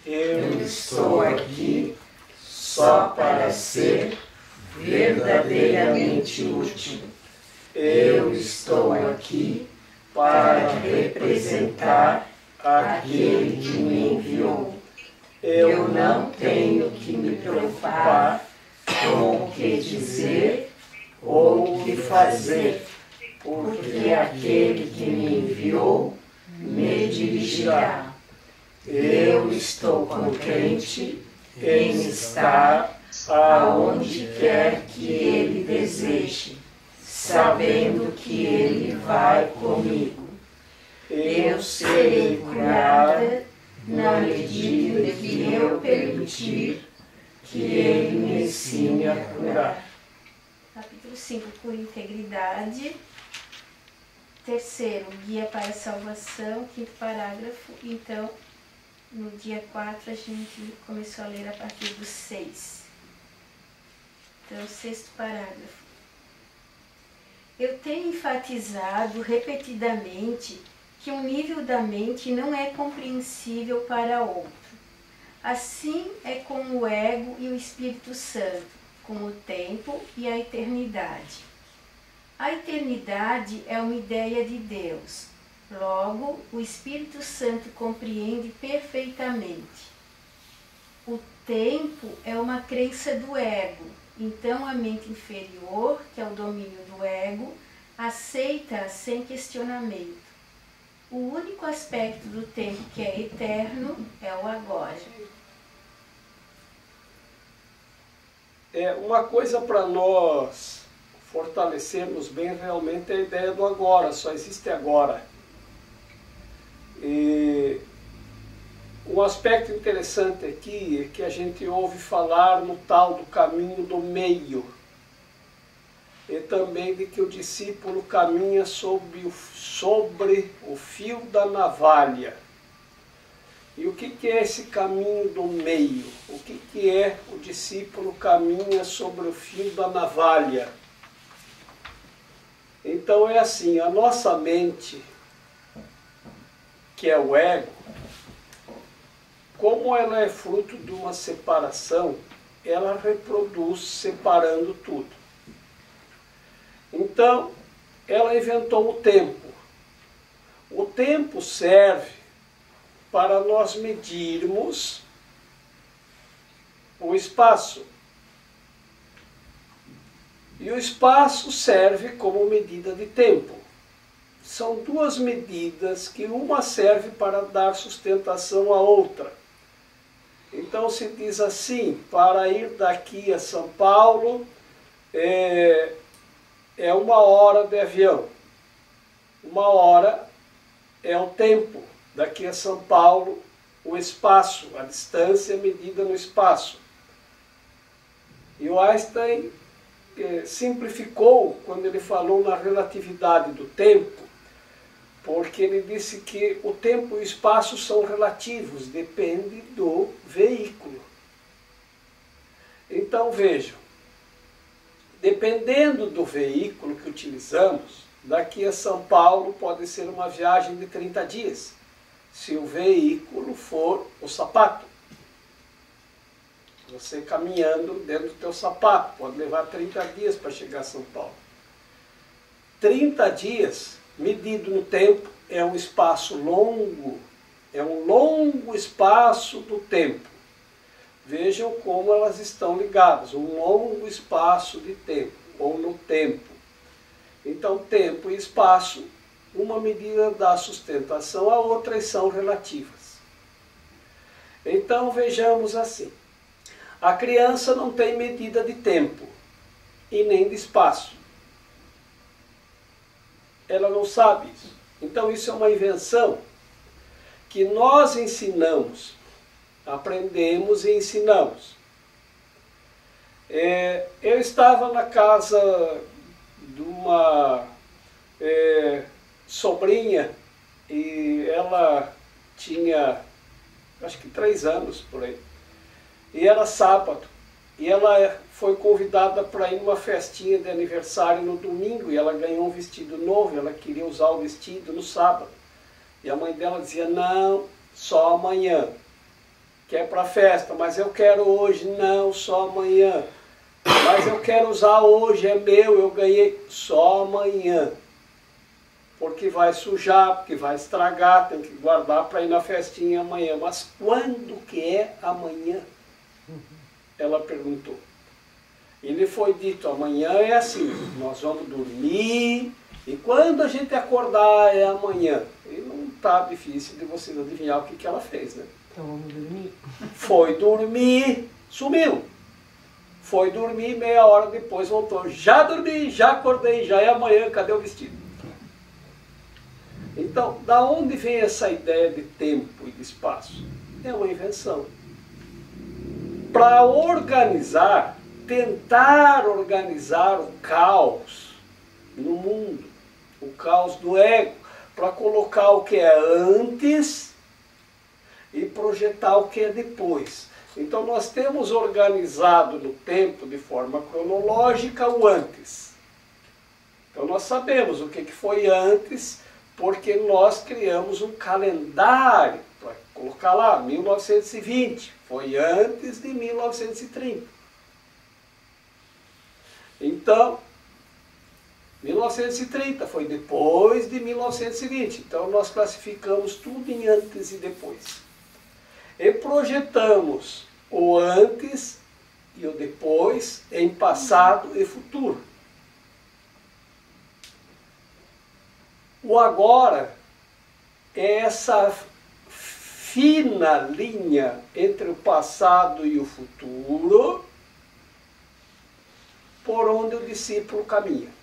Eu estou aqui só para ser verdadeiramente útil. Eu estou aqui para representar aquele que me enviou. Eu não tenho que me preocupar com o que dizer ou o que fazer, porque aquele que me enviou me dirigirá. Eu estou contente em estar aonde quer que Ele deseje, sabendo que Ele vai comigo. Eu serei curada na medida que eu permitir que Ele me ensine a curar. Capítulo 5, por integridade. Terceiro, guia para a salvação. Quinto parágrafo. Então, no dia 4 a gente começou a ler a partir do 6. Então, sexto parágrafo. Eu tenho enfatizado repetidamente que um nível da mente não é compreensível para outro. Assim é com o ego e o Espírito Santo, com o tempo e a eternidade. A eternidade é uma ideia de Deus. Logo, o Espírito Santo compreende perfeitamente. O tempo é uma crença do ego, então a mente inferior, que é o domínio do ego, aceita sem questionamento. O único aspecto do tempo que é eterno é o agora. Uma coisa para nós fortalecermos bem realmente é a ideia do agora, só existe agora. E um aspecto interessante aqui é que a gente ouve falar no tal do caminho do meio, e também de que o discípulo caminha sobre o fio da navalha. E o que é esse caminho do meio? O que é o discípulo caminha sobre o fio da navalha? Então é assim, a nossa mente, que é o ego, como ela é fruto de uma separação, ela reproduz separando tudo. Então, ela inventou o tempo. O tempo serve para nós medirmos o espaço. E o espaço serve como medida de tempo. São duas medidas que uma serve para dar sustentação à outra. Então se diz assim, para ir daqui a São Paulo é 1 hora de avião. 1 hora é o tempo. Daqui a São Paulo, o espaço, a distância é medida no espaço. E o Einstein simplificou quando ele falou na relatividade do tempo, porque ele disse que o tempo e o espaço são relativos, depende do veículo. Então vejam, dependendo do veículo que utilizamos, daqui a São Paulo pode ser uma viagem de 30 dias, se o veículo for o sapato. Você caminhando dentro do teu sapato, pode levar 30 dias para chegar a São Paulo. 30 dias, medido no tempo, é um espaço longo, é um longo espaço do tempo. Vejam como elas estão ligadas, um longo espaço de tempo, ou no tempo. Então, tempo e espaço, uma medida dá sustentação, a outra são relativas. Então, vejamos assim. A criança não tem medida de tempo e nem de espaço. Ela não sabe isso. Então isso é uma invenção que nós ensinamos, aprendemos e ensinamos. Eu estava na casa de uma sobrinha e ela tinha, acho que 3 anos por aí. E era sábado. E ela foi convidada para ir numa festinha de aniversário no domingo. E ela ganhou um vestido novo. Ela queria usar o vestido no sábado. E a mãe dela dizia, não, só amanhã. Quer para a festa, mas eu quero hoje. Não, só amanhã. Mas eu quero usar hoje, é meu, eu ganhei. Só amanhã. Porque vai sujar, porque vai estragar, tem que guardar para ir na festinha amanhã. Mas quando que é amanhã? Ela perguntou. E lhe foi dito, amanhã é assim, nós vamos dormir, e quando a gente acordar é amanhã. E não está difícil de vocês adivinhar o que ela fez, né? Então vamos dormir? Foi dormir, sumiu. Foi dormir, meia hora depois voltou. Já dormi, já acordei, já é amanhã, cadê o vestido? Então, da onde vem essa ideia de tempo e de espaço? É uma invenção. Para organizar, tentar organizar o caos no mundo, o caos do ego, para colocar o que é antes e projetar o que é depois. Então nós temos organizado no tempo, de forma cronológica, o antes. Então nós sabemos o que foi antes, porque nós criamos um calendário para colocar lá, 1920, foi antes de 1930. Então, 1930 foi depois de 1920. Então nós classificamos tudo em antes e depois. E projetamos o antes e o depois em passado e futuro. O agora é essa fina linha entre o passado e o futuro, por onde o discípulo caminha.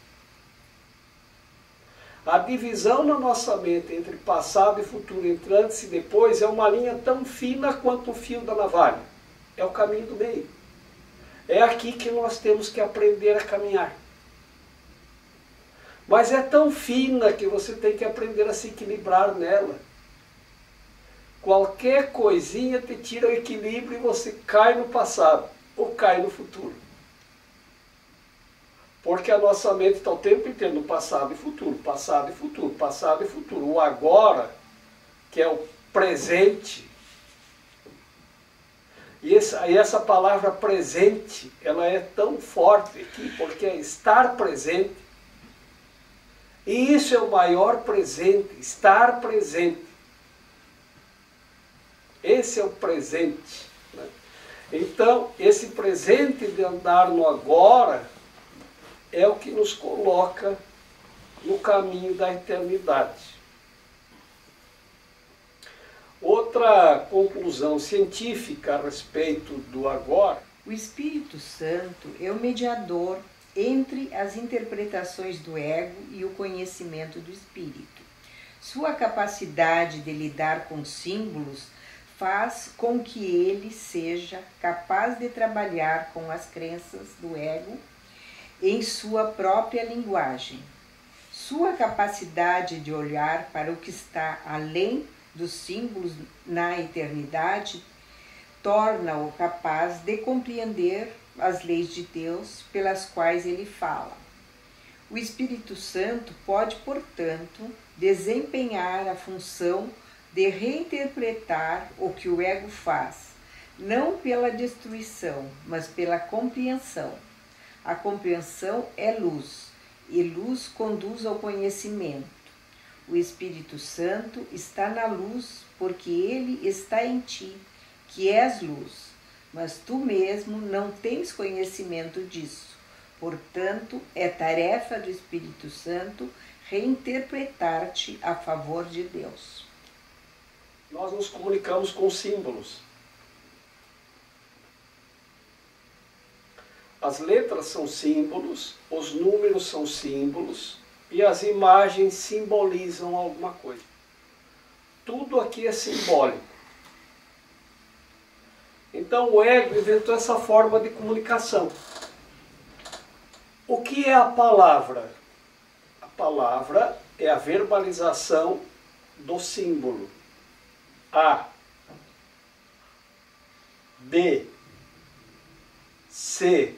A divisão na nossa mente entre passado e futuro, entre antes e depois, é uma linha tão fina quanto o fio da navalha. É o caminho do meio. É aqui que nós temos que aprender a caminhar. Mas é tão fina que você tem que aprender a se equilibrar nela. Qualquer coisinha te tira o equilíbrio e você cai no passado ou cai no futuro. Porque a nossa mente está o tempo inteiro no passado e futuro, passado e futuro, passado e futuro. O agora, que é o presente. E essa palavra presente, ela é tão forte aqui, porque é estar presente. E isso é o maior presente, estar presente. Esse é o presente. Né? Então, esse presente de andar no agora é o que nos coloca no caminho da eternidade. Outra conclusão científica a respeito do agora. O Espírito Santo é o mediador entre as interpretações do ego e o conhecimento do Espírito. Sua capacidade de lidar com símbolos faz com que ele seja capaz de trabalhar com as crenças do ego em sua própria linguagem. Sua capacidade de olhar para o que está além dos símbolos na eternidade torna-o capaz de compreender as leis de Deus pelas quais ele fala. O Espírito Santo pode, portanto, desempenhar a função de reinterpretar o que o ego faz, não pela destruição, mas pela compreensão. A compreensão é luz, e luz conduz ao conhecimento. O Espírito Santo está na luz porque ele está em ti, que és luz, mas tu mesmo não tens conhecimento disso. Portanto, é tarefa do Espírito Santo reinterpretar-te a favor de Deus. Nós nos comunicamos com símbolos. As letras são símbolos, os números são símbolos e as imagens simbolizam alguma coisa. Tudo aqui é simbólico. Então o ego inventou essa forma de comunicação. O que é a palavra? A palavra é a verbalização do símbolo. A, B, C,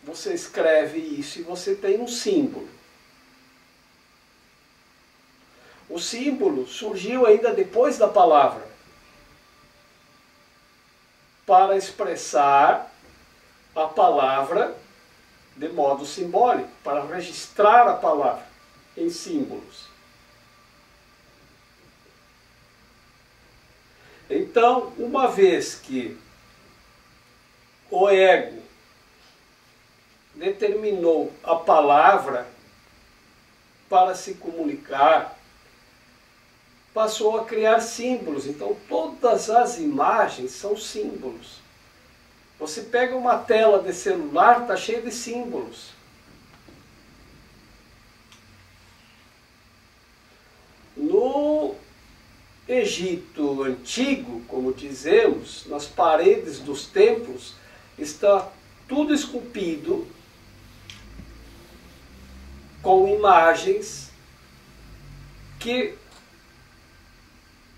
você escreve isso e você tem um símbolo. O símbolo surgiu ainda depois da palavra, para expressar a palavra de modo simbólico, para registrar a palavra em símbolos. Então, uma vez que o ego determinou a palavra para se comunicar, passou a criar símbolos. Então, todas as imagens são símbolos. Você pega uma tela de celular, está cheia de símbolos. No Egito antigo, como dizemos, nas paredes dos templos, está tudo esculpido com imagens que,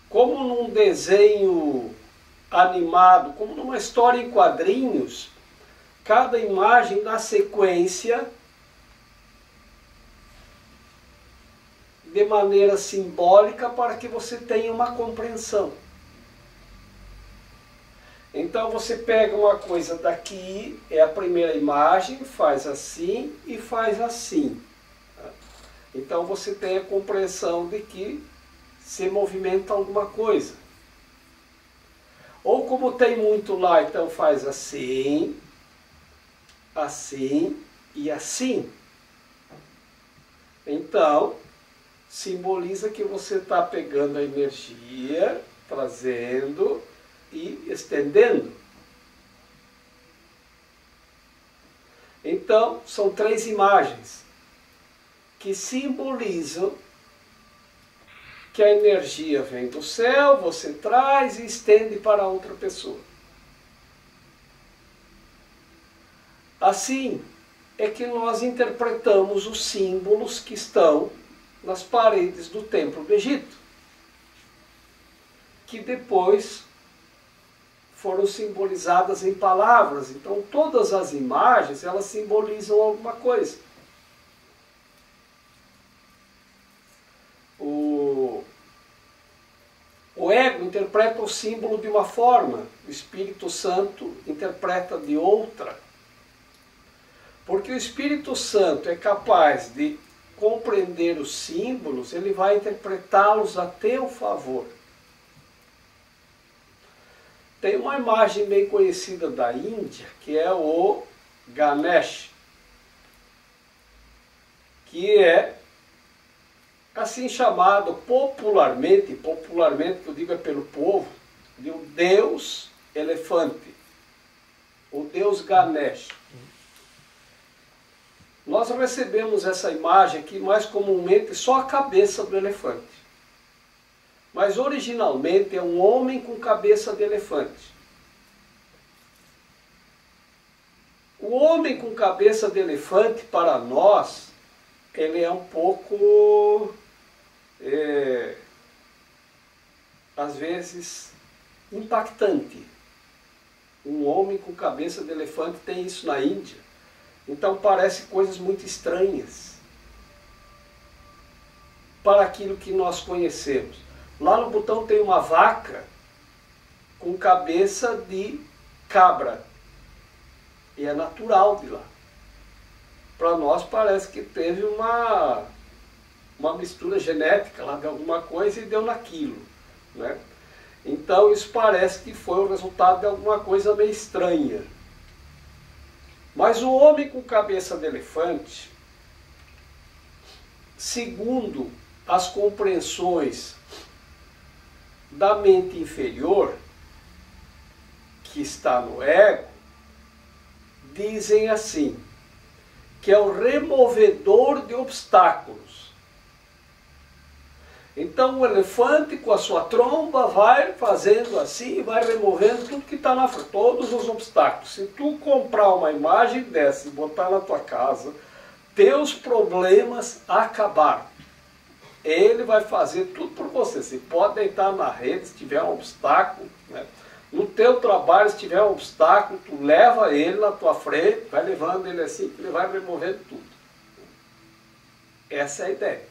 como num desenho animado, como numa história em quadrinhos, cada imagem dá sequência de maneira simbólica para que você tenha uma compreensão. Então você pega uma coisa daqui, é a primeira imagem, faz assim e faz assim. Então você tem a compreensão de que se movimenta alguma coisa. Ou como tem muito lá, então faz assim, assim e assim. Então, simboliza que você está pegando a energia, trazendo e estendendo. Então, são 3 imagens que simbolizam que a energia vem do céu, você traz e estende para outra pessoa. Assim é que nós interpretamos os símbolos que estão nas paredes do Templo do Egito, que depois foram simbolizadas em palavras. Então todas as imagens, elas simbolizam alguma coisa. O ego interpreta o símbolo de uma forma, o Espírito Santo interpreta de outra. Porque o Espírito Santo é capaz de compreender os símbolos, ele vai interpretá-los a teu favor. Tem uma imagem bem conhecida da Índia, que é o Ganesh, que é assim chamado popularmente que eu digo é pelo povo, de um deus elefante, o deus Ganesh. Nós recebemos essa imagem aqui mais comumente só a cabeça do elefante. Mas originalmente é um homem com cabeça de elefante. O homem com cabeça de elefante, para nós, ele é um pouco, às vezes, impactante. Um homem com cabeça de elefante tem isso na Índia. Então parece coisas muito estranhas para aquilo que nós conhecemos. Lá no Butão tem uma vaca com cabeça de cabra. E é natural de lá. Para nós parece que teve uma mistura genética lá de alguma coisa e deu naquilo, né? Então isso parece que foi o resultado de alguma coisa meio estranha. Mas o homem com cabeça de elefante, segundo as compreensões da mente inferior, que está no ego, dizem assim, que é o removedor de obstáculos. Então o elefante com a sua tromba vai fazendo assim, vai removendo tudo que está na frente, todos os obstáculos. Se tu comprar uma imagem dessa e botar na tua casa, teus problemas acabaram. Ele vai fazer tudo por você. Você pode deitar na rede se tiver um obstáculo, né? No teu trabalho, se tiver um obstáculo, tu leva ele na tua frente, vai levando ele assim, que ele vai removendo tudo. Essa é a ideia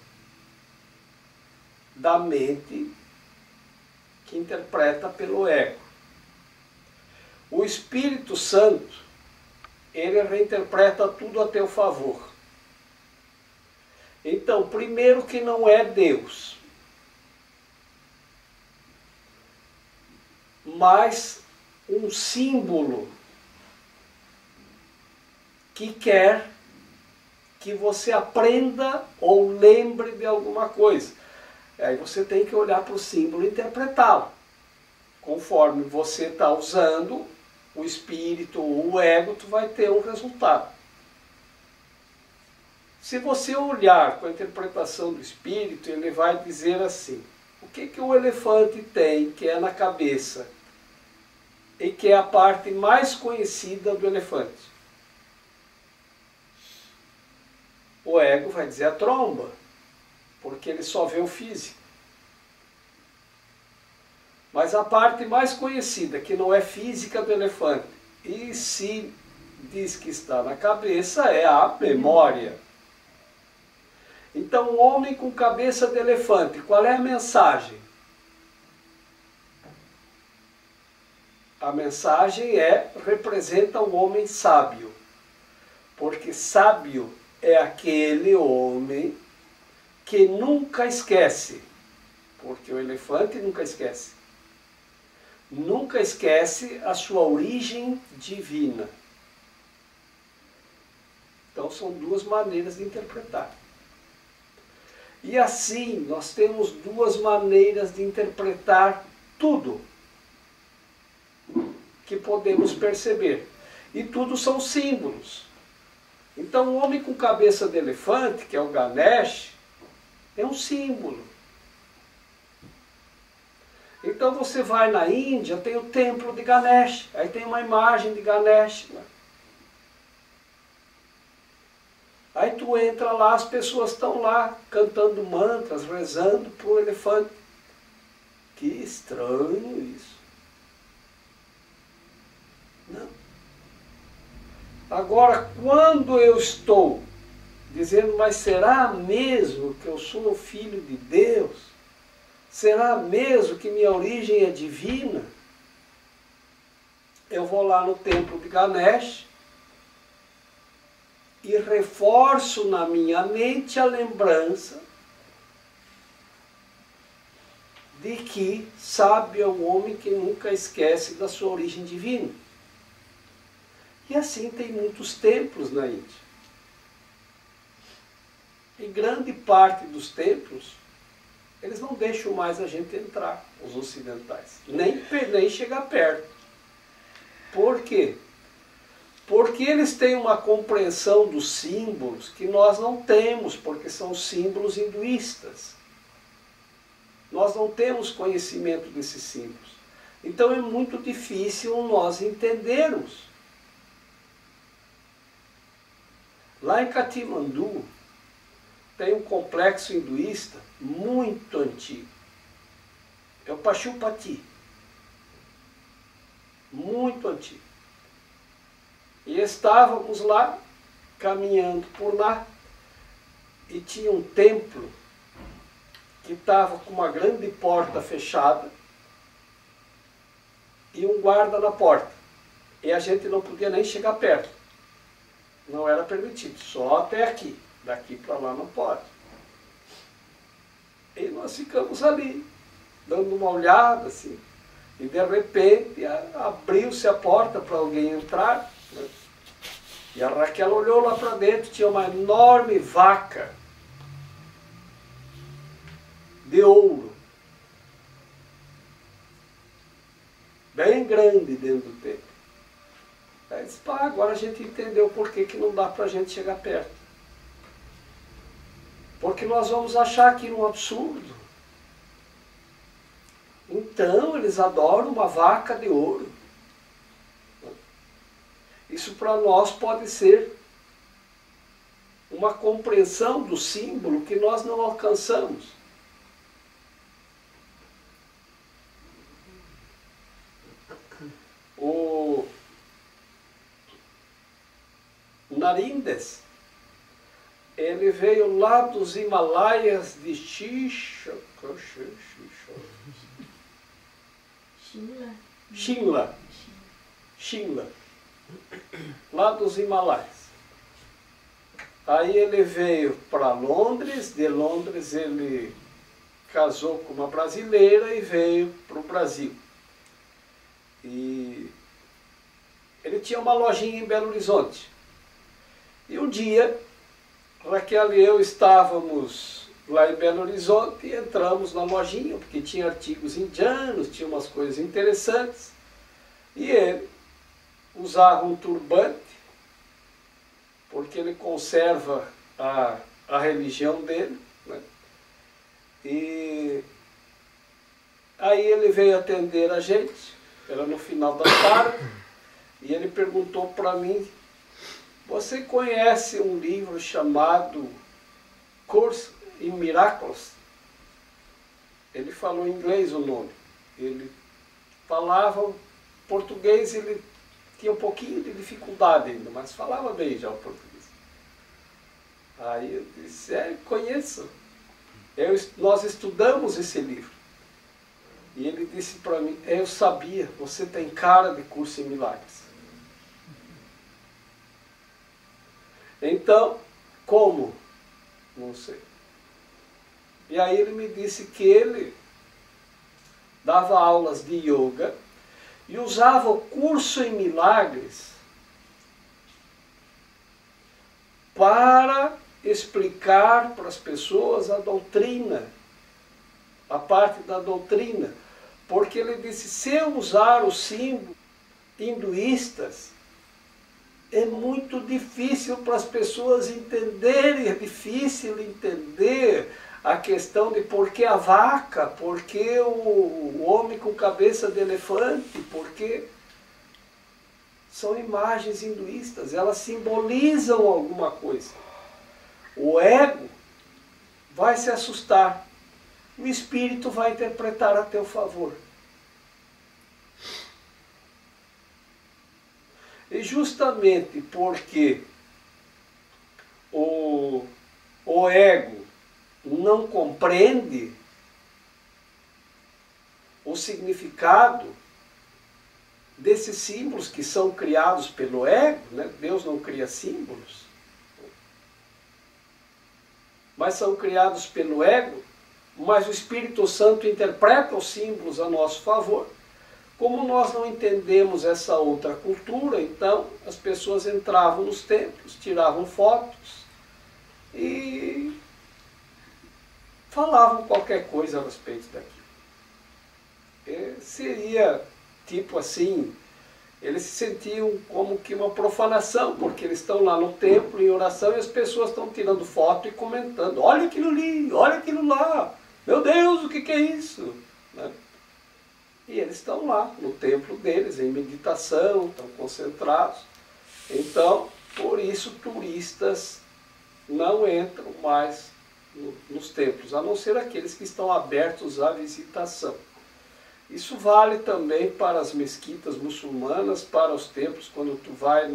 da mente que interpreta pelo ego. O Espírito Santo, ele reinterpreta tudo a teu favor. Então, primeiro que não é Deus, mas um símbolo que quer que você aprenda ou lembre de alguma coisa. Aí você tem que olhar para o símbolo e interpretá-lo. Conforme você está usando o espírito ou o ego, tu vai ter um resultado. Se você olhar com a interpretação do espírito, ele vai dizer assim: o que o elefante tem, que é na cabeça, e que é a parte mais conhecida do elefante? O ego vai dizer a tromba, porque ele só vê o físico. Mas a parte mais conhecida, que não é física do elefante, e se diz que está na cabeça, é a memória. Então, o homem com cabeça de elefante, qual é a mensagem? A mensagem representa um homem sábio. Porque sábio é aquele homem que nunca esquece. Porque o elefante nunca esquece. Nunca esquece a sua origem divina. Então, são duas maneiras de interpretar. E assim, nós temos duas maneiras de interpretar tudo que podemos perceber. E tudo são símbolos. Então, o homem com cabeça de elefante, que é o Ganesh, é um símbolo. Então, você vai na Índia, tem o templo de Ganesh, aí tem uma imagem de Ganesh, né? Aí tu entra lá, as pessoas estão lá cantando mantras, rezando para o elefante. Que estranho isso. Não. Agora, quando eu estou dizendo, mas será mesmo que eu sou filho de Deus? Será mesmo que minha origem é divina? Eu vou lá no templo de Ganesh e reforço na minha mente a lembrança de que sábio é um homem que nunca esquece da sua origem divina. E assim tem muitos templos na Índia. E grande parte dos templos, eles não deixam mais a gente entrar, os ocidentais. Nem chegar perto. Por quê? Porque eles têm uma compreensão dos símbolos que nós não temos, porque são símbolos hinduístas. Nós não temos conhecimento desses símbolos. Então é muito difícil nós entendermos. Lá em Katmandu tem um complexo hinduísta muito antigo. É o Pashupati. Muito antigo. E estávamos lá, caminhando por lá, e tinha um templo que estava com uma grande porta fechada e um guarda na porta. E a gente não podia nem chegar perto. Não era permitido, só até aqui. Daqui para lá não pode. E nós ficamos ali, dando uma olhada assim. E de repente abriu-se a porta para alguém entrar. E a Raquel olhou lá para dentro, tinha uma enorme vaca de ouro. Bem grande dentro do templo. Aí disse, pá, agora a gente entendeu por que não dá para a gente chegar perto. Porque nós vamos achar aquilo um absurdo. Então eles adoram uma vaca de ouro. Isso para nós pode ser uma compreensão do símbolo que nós não alcançamos. O Narindes, ele veio lá dos Himalaias de Shimla, lá dos Himalaias. Aí ele veio para Londres, de Londres ele casou com uma brasileira e veio para o Brasil. E ele tinha uma lojinha em Belo Horizonte. E um dia, Raquel e eu estávamos lá em Belo Horizonte e entramos na lojinha, porque tinha artigos indianos, tinha umas coisas interessantes. E ele usava um turbante, porque ele conserva a religião dele, né? E aí ele veio atender a gente, era no final da tarde, e ele perguntou para mim: você conhece um livro chamado Course in Miracles? Ele falou em inglês o nome. Ele falava português, ele tinha um pouquinho de dificuldade ainda, mas falava bem já o português. Aí eu disse: conheço. Nós estudamos esse livro. E ele disse para mim: eu sabia, você tem cara de Curso em Milagres. Então, como? Não sei. E aí ele me disse que ele dava aulas de yoga e usava o Curso em Milagres para explicar para as pessoas a doutrina, a parte da doutrina. Porque ele disse: se eu usar os símbolos hinduístas, é muito difícil para as pessoas entenderem, é difícil entender a questão de por que a vaca, por que o homem com cabeça de elefante, porque são imagens hinduístas, elas simbolizam alguma coisa. O ego vai se assustar, o espírito vai interpretar a teu favor. E justamente porque o ego não compreende o significado desses símbolos que são criados pelo ego, né? Deus não cria símbolos, mas são criados pelo ego, mas o Espírito Santo interpreta os símbolos a nosso favor. Como nós não entendemos essa outra cultura, então as pessoas entravam nos templos, tiravam fotos e falavam qualquer coisa a respeito daquilo. Seria tipo assim, eles se sentiam como que uma profanação, porque eles estão lá no templo em oração e as pessoas estão tirando foto e comentando: olha aquilo ali, olha aquilo lá, meu Deus, o que é isso? Né? E eles estão lá no templo deles, em meditação, estão concentrados. Então, por isso, turistas não entram mais nos templos, a não ser aqueles que estão abertos à visitação. Isso vale também para as mesquitas muçulmanas, para os templos, quando tu vai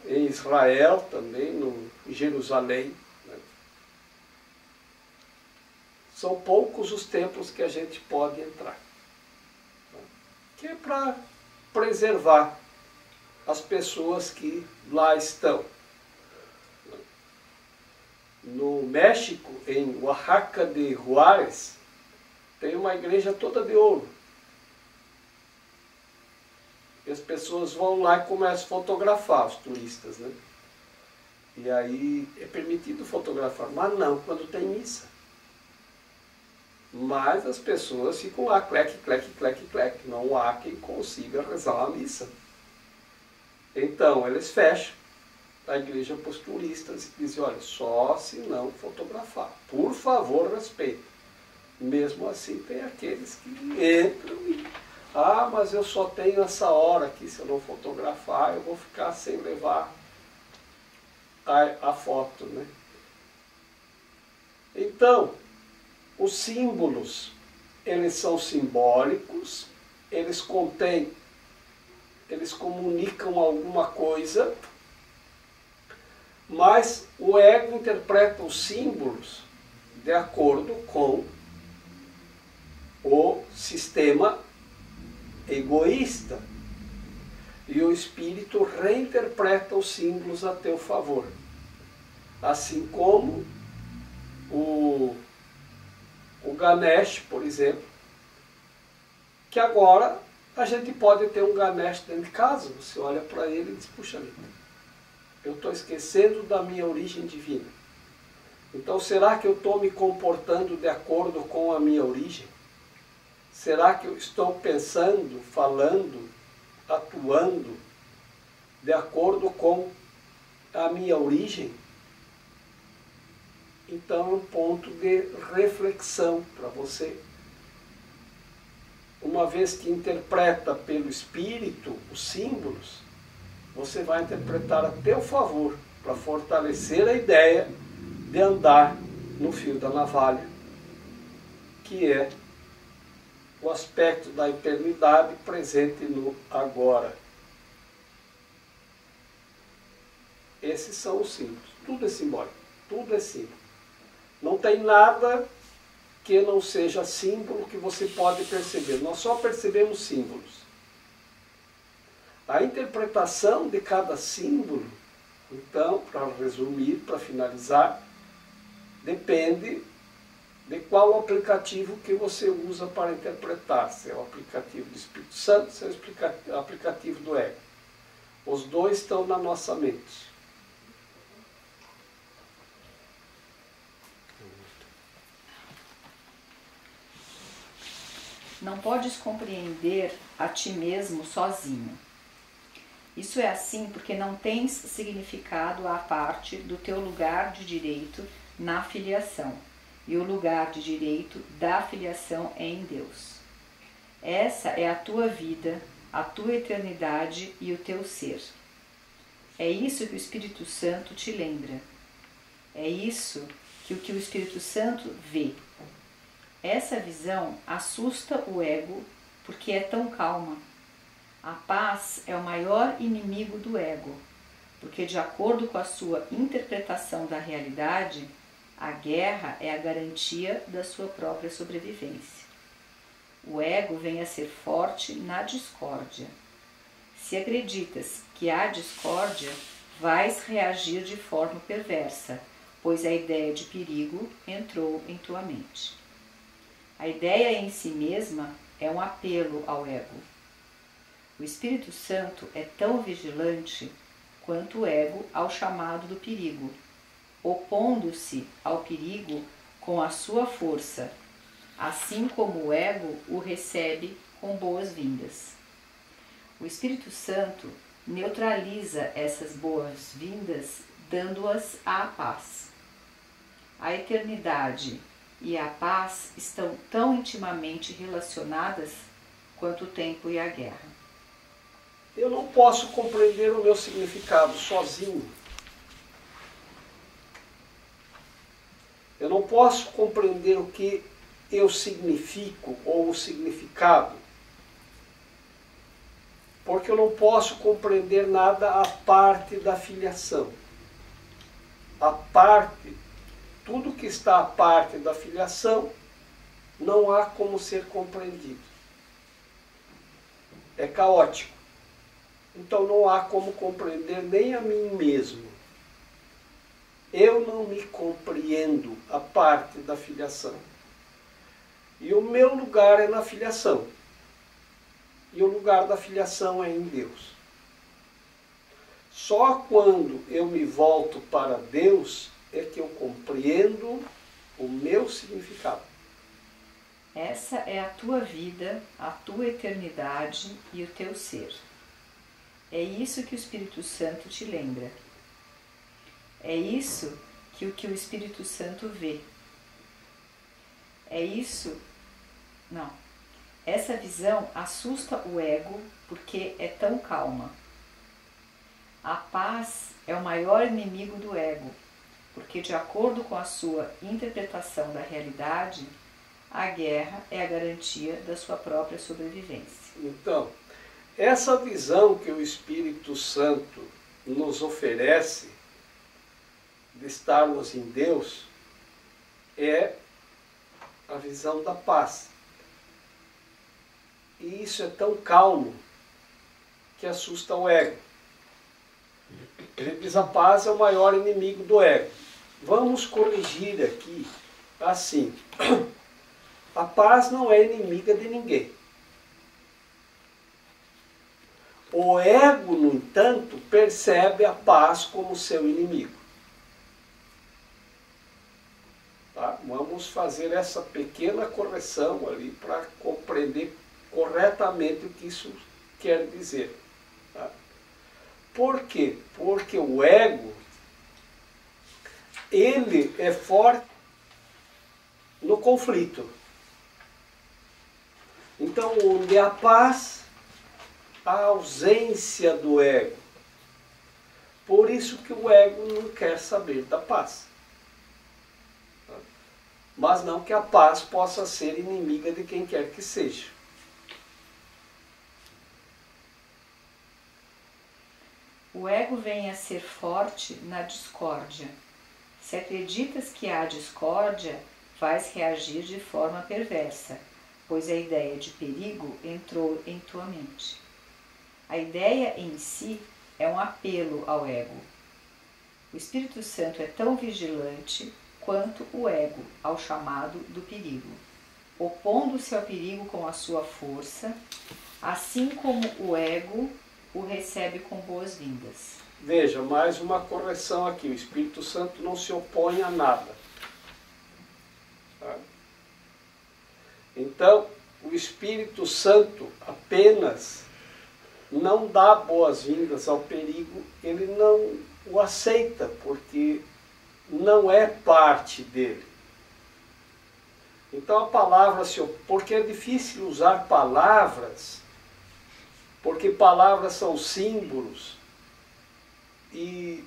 em Israel também, em Jerusalém. São poucos os templos que a gente pode entrar, que é para preservar as pessoas que lá estão. No México, em Oaxaca de Juárez, tem uma igreja toda de ouro. E as pessoas vão lá e começam a fotografar, os turistas, né? E aí é permitido fotografar, mas não quando tem missa. Mas as pessoas ficam lá, cleque, cleque, cleque, cleque. Não há quem consiga rezar a missa. Então, eles fecham a igreja para os turistas e dizem: olha, só se não fotografar. Por favor, respeite. Mesmo assim, tem aqueles que entram e: ah, mas eu só tenho essa hora aqui, se eu não fotografar, eu vou ficar sem levar a foto, né? Então, os símbolos, eles são simbólicos, eles contêm, eles comunicam alguma coisa, mas o ego interpreta os símbolos de acordo com o sistema egoísta. E o espírito reinterpreta os símbolos a teu favor. Assim como o Ganesh, por exemplo, que agora a gente pode ter um Ganesh dentro de casa. Você olha para ele e diz, puxa vida, eu estou esquecendo da minha origem divina. Então será que eu estou me comportando de acordo com a minha origem? Será que eu estou pensando, falando, atuando de acordo com a minha origem? Então é um ponto de reflexão para você. Uma vez que interpreta pelo espírito os símbolos, você vai interpretar a teu favor para fortalecer a ideia de andar no fio da navalha, que é o aspecto da eternidade presente no agora. Esses são os símbolos. Tudo é simbólico, tudo é símbolo. Não tem nada que não seja símbolo que você pode perceber. Nós só percebemos símbolos. A interpretação de cada símbolo, então, para resumir, para finalizar, depende de qual aplicativo que você usa para interpretar. Se é o aplicativo do Espírito Santo, se é o aplicativo do ego. Os dois estão na nossa mente. Não podes compreender a ti mesmo sozinho. Isso é assim porque não tens significado à parte do teu lugar de direito na filiação, e o lugar de direito da filiação é em Deus. Essa é a tua vida, a tua eternidade e o teu ser. É isso que o Espírito Santo te lembra. É isso que o Espírito Santo vê. Essa visão assusta o ego porque é tão calma. A paz é o maior inimigo do ego, porque de acordo com a sua interpretação da realidade, a guerra é a garantia da sua própria sobrevivência. O ego vem a ser forte na discórdia. Se acreditas que há discórdia, vais reagir de forma perversa, pois a ideia de perigo entrou em tua mente. A ideia em si mesma é um apelo ao ego. O Espírito Santo é tão vigilante quanto o ego ao chamado do perigo, opondo-se ao perigo com a sua força, assim como o ego o recebe com boas-vindas. O Espírito Santo neutraliza essas boas-vindas, dando-as à paz. A eternidade e a paz estão tão intimamente relacionadas quanto o tempo e a guerra. Eu não posso compreender o meu significado sozinho. Eu não posso compreender o que eu significo ou o significado, porque eu não posso compreender nada à parte da filiação. A parte, tudo que está à parte da filiação, não há como ser compreendido. É caótico. Então não há como compreender nem a mim mesmo. Eu não me compreendo a parte da filiação. E o meu lugar é na filiação. E o lugar da filiação é em Deus. Só quando eu me volto para Deus é que eu compreendo o meu significado. Essa é a tua vida, a tua eternidade e o teu ser. É isso que o Espírito Santo te lembra. É isso que o Espírito Santo vê. Essa visão assusta o ego porque é tão calma. A paz é o maior inimigo do ego, porque de acordo com a sua interpretação da realidade, a guerra é a garantia da sua própria sobrevivência. Então, essa visão que o Espírito Santo nos oferece de estarmos em Deus é a visão da paz. E isso é tão calmo que assusta o ego. Ele diz: a paz é o maior inimigo do ego. Vamos corrigir aqui assim. A paz não é inimiga de ninguém. O ego, no entanto, percebe a paz como seu inimigo. Tá? Vamos fazer essa pequena correção ali para compreender corretamente o que isso quer dizer. Tá? Por quê? Porque o ego, ele é forte no conflito. Então, onde há paz, a ausência do ego. Por isso que o ego não quer saber da paz. Mas não que a paz possa ser inimiga de quem quer que seja. O ego vem a ser forte na discórdia. Se acreditas que há discórdia, vais reagir de forma perversa, pois a ideia de perigo entrou em tua mente. A ideia em si é um apelo ao ego. O Espírito Santo é tão vigilante quanto o ego ao chamado do perigo, opondo-se ao perigo com a sua força, assim como o ego o recebe com boas-vindas. Veja, mais uma correção aqui. O Espírito Santo não se opõe a nada. Tá? Então, o Espírito Santo apenas não dá boas-vindas ao perigo, ele não o aceita, porque não é parte dele. Então a palavra porque é difícil usar palavras, porque palavras são símbolos, e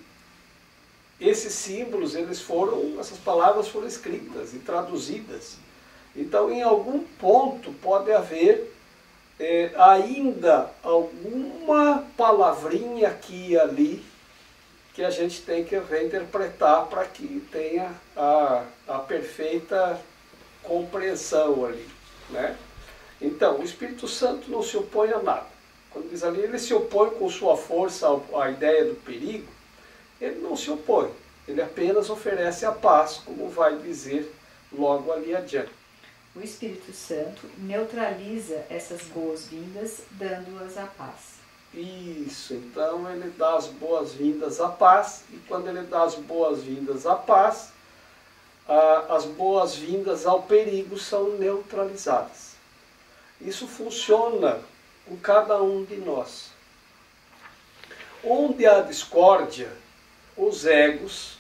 esses símbolos, essas palavras foram escritas e traduzidas. Então em algum ponto pode haver ainda alguma palavrinha aqui e ali que a gente tem que reinterpretar para que tenha a perfeita compreensão ali, né? Então, o Espírito Santo não se opõe a nada. Quando diz ali, ele se opõe com sua força à ideia do perigo, ele não se opõe, ele apenas oferece a paz, como vai dizer logo ali adiante. O Espírito Santo neutraliza essas boas-vindas, dando-as à paz. Isso, então ele dá as boas-vindas à paz, e quando ele dá as boas-vindas à paz, as boas-vindas ao perigo são neutralizadas. Isso funciona com cada um de nós. Onde há discórdia, os egos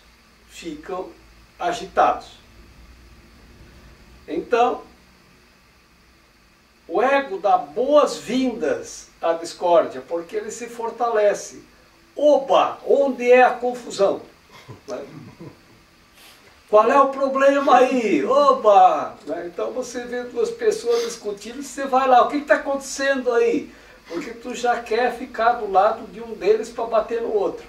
ficam agitados. Então, o ego dá boas-vindas à discórdia, porque ele se fortalece. Oba! Onde é a confusão? Qual é o problema aí? Oba! Então você vê duas pessoas discutindo, você vai lá, o que está acontecendo aí? Porque tu já quer ficar do lado de um deles para bater no outro.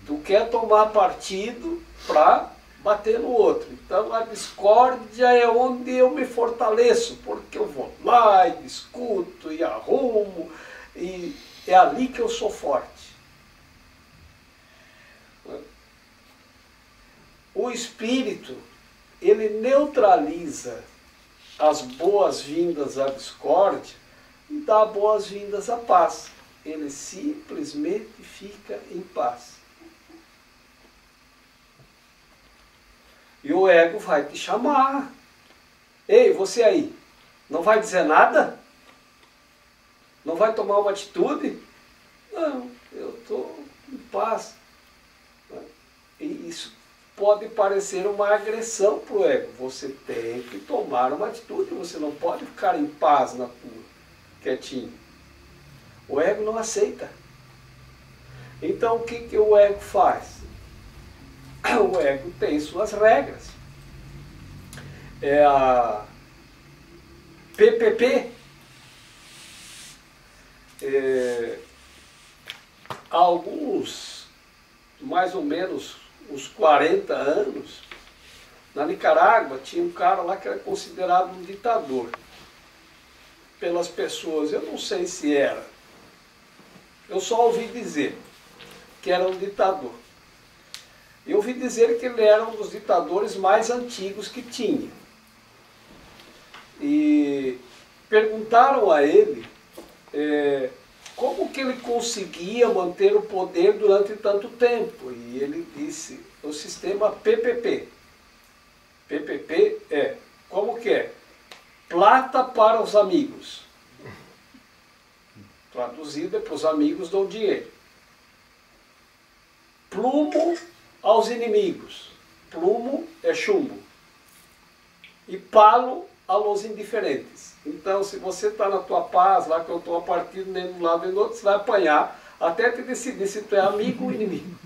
Tu quer tomar partido para bater no outro. Então a discórdia é onde eu me fortaleço, porque eu vou lá e discuto e arrumo, e é ali que eu sou forte. O Espírito, ele neutraliza as boas-vindas à discórdia e dá boas-vindas à paz. Ele simplesmente fica em paz. E o ego vai te chamar. Ei, você aí, não vai dizer nada? Não vai tomar uma atitude? Não, eu estou em paz. E isso pode parecer uma agressão para o ego. Você tem que tomar uma atitude, você não pode ficar em paz na tua, quietinho. O ego não aceita. Então o que o ego faz? O ego tem suas regras. é a PPP. Há alguns, mais ou menos uns 40 anos, na Nicarágua tinha um cara lá que era considerado um ditador pelas pessoas. Eu não sei se era. Eu só ouvi dizer que era um ditador. Eu ouvi dizer que ele era um dos ditadores mais antigos que tinha. E perguntaram a ele como que ele conseguia manter o poder durante tanto tempo. E ele disse, o sistema PPP. PPP como que é? Plata para os amigos. Traduzido para os amigos dão dinheiro. Plumo aos inimigos. Plumo é chumbo. E palo aos indiferentes. Então, se você está na tua paz, lá que eu estou a partir nem de um lado nem do outro, você vai apanhar até te decidir se tu é amigo ou inimigo.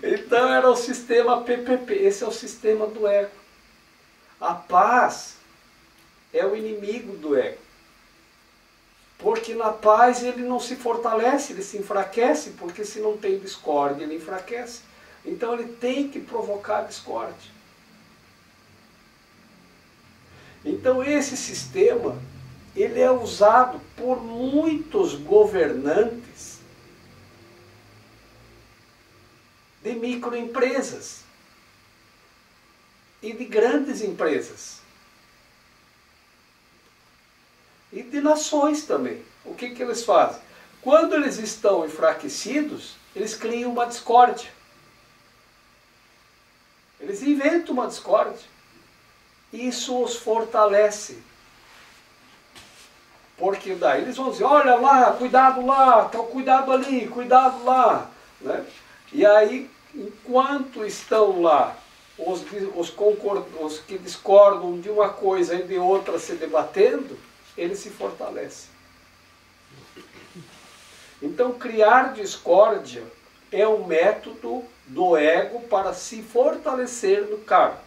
Então, era o sistema PPP. Esse é o sistema do ego. A paz é o inimigo do ego. Porque na paz ele não se fortalece, ele se enfraquece, porque se não tem discórdia, ele enfraquece. Então ele tem que provocar discórdia. Então esse sistema, ele é usado por muitos governantes de microempresas e de grandes empresas. E de nações também. O que eles fazem? Quando eles estão enfraquecidos, eles criam uma discórdia. Eles inventam uma discórdia. Isso os fortalece. Porque daí eles vão dizer, olha lá, cuidado ali, cuidado lá. Né? E aí, enquanto estão lá os que discordam de uma coisa e de outra se debatendo, ele se fortalece. Então, criar discórdia é um método do ego para se fortalecer no cargo.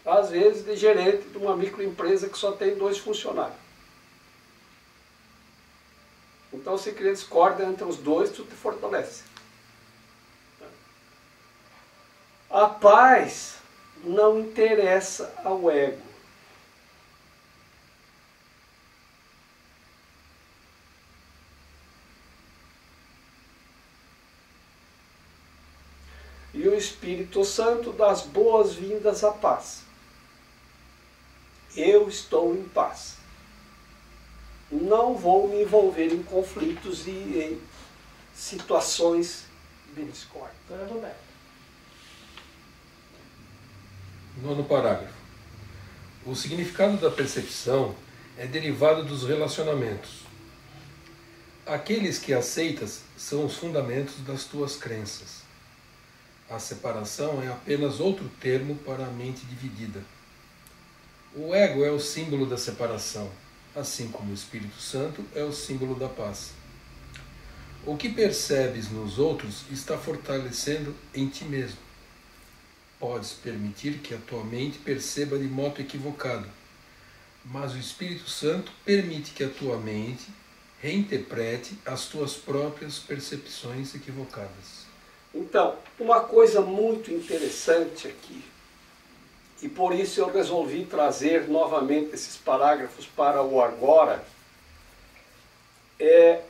Às vezes, de gerente de uma microempresa que só tem 2 funcionários. Então, se cria discórdia entre os 2, tu te fortalece. A paz não interessa ao ego. E o Espírito Santo dá as boas-vindas à paz. Eu estou em paz. Não vou me envolver em conflitos e em situações de discórdia. Dona Roberta. 9º parágrafo. O significado da percepção é derivado dos relacionamentos. Aqueles que aceitas são os fundamentos das tuas crenças. A separação é apenas outro termo para a mente dividida. O ego é o símbolo da separação, assim como o Espírito Santo é o símbolo da paz. O que percebes nos outros está fortalecendo em ti mesmo. Podes permitir que a tua mente perceba de modo equivocado, mas o Espírito Santo permite que a tua mente reinterprete as tuas próprias percepções equivocadas. Então, uma coisa muito interessante aqui, e por isso eu resolvi trazer novamente esses parágrafos para o agora, é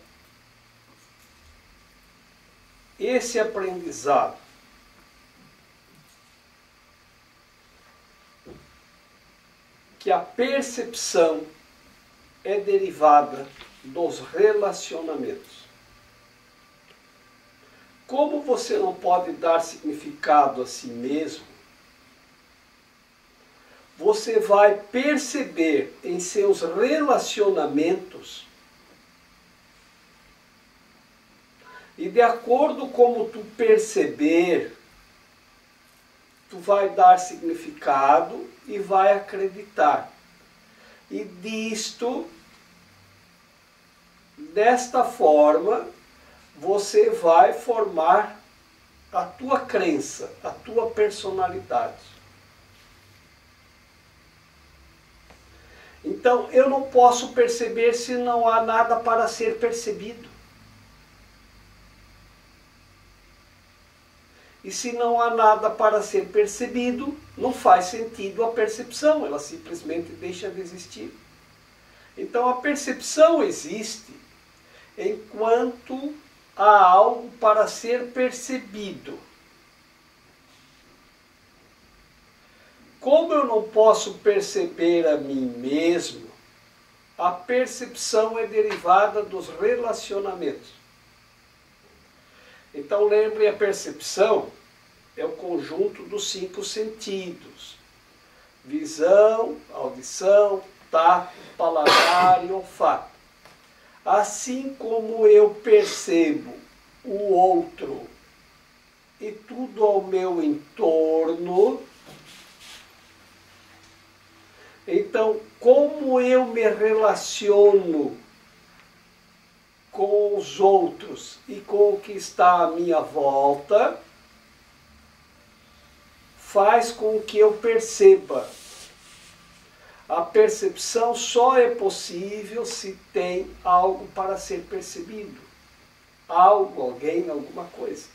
esse aprendizado. Que a percepção é derivada dos relacionamentos. Como você não pode dar significado a si mesmo, você vai perceber em seus relacionamentos e de acordo como tu perceber, tu vai dar significado e vai acreditar. E desta forma, você vai formar a tua crença, a tua personalidade. Então, eu não posso perceber se não há nada para ser percebido. E se não há nada para ser percebido, não faz sentido a percepção, ela simplesmente deixa de existir. Então, a percepção existe enquanto há algo para ser percebido. Como eu não posso perceber a mim mesmo, a percepção é derivada dos relacionamentos. Então lembre, a percepção é o conjunto dos 5 sentidos. Visão, audição, tato, paladar e olfato. Assim como eu percebo o outro e tudo ao meu entorno, então, como eu me relaciono com os outros e com o que está à minha volta, faz com que eu perceba. A percepção só é possível se tem algo para ser percebido. Algo, alguém, alguma coisa.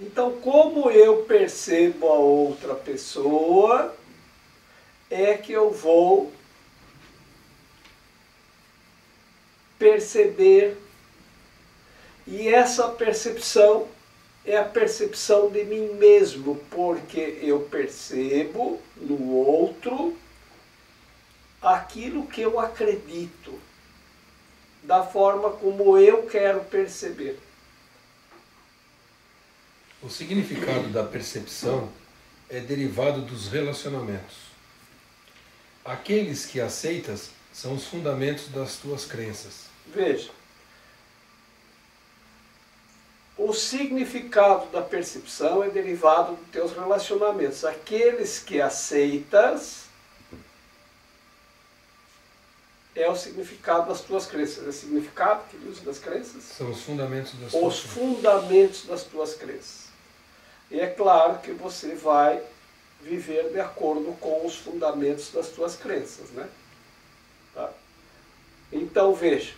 Então, como eu percebo a outra pessoa, é que eu vou perceber, e essa percepção é a percepção de mim mesmo, porque eu percebo no outro aquilo que eu acredito, da forma como eu quero perceber. O significado da percepção é derivado dos relacionamentos. Aqueles que aceitas são os fundamentos das tuas crenças. Veja, o significado da percepção é derivado dos teus relacionamentos. Aqueles que aceitas é o significado das tuas crenças. É o significado que ele usa das crenças? São os fundamentos das Os tuas fundamentos das tuas crenças. E é claro que você vai viver de acordo com os fundamentos das tuas crenças, né? Tá? Então veja,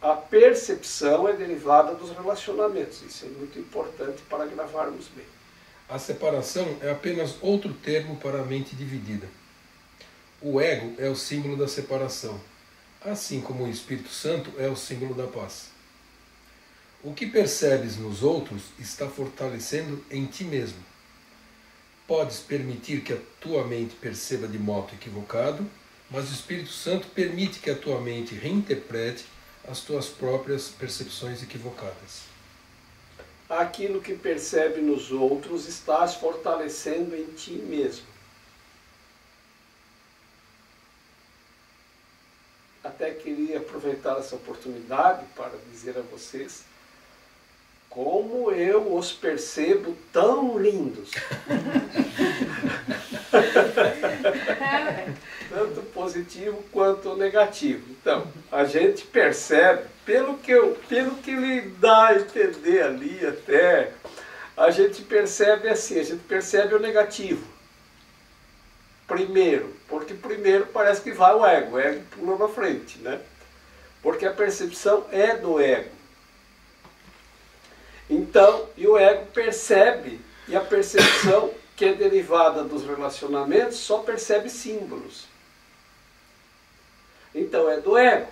a percepção é derivada dos relacionamentos. Isso é muito importante para gravarmos bem. A separação é apenas outro termo para a mente dividida. O ego é o símbolo da separação, assim como o Espírito Santo é o símbolo da paz. O que percebes nos outros está fortalecendo em ti mesmo. Podes permitir que a tua mente perceba de modo equivocado, mas o Espírito Santo permite que a tua mente reinterprete as tuas próprias percepções equivocadas. Aquilo que percebe nos outros estás fortalecendo em ti mesmo. Até queria aproveitar essa oportunidade para dizer a vocês como eu os percebo tão lindos. Tanto positivo quanto negativo. Então, a gente percebe, pelo que lhe dá a entender ali até, a gente percebe assim, a gente percebe o negativo. Primeiro, porque primeiro parece que vai o ego pula na frente, né? Porque a percepção é do ego. Então, e o ego percebe, e a percepção, que é derivada dos relacionamentos, só percebe símbolos. Então, é do ego.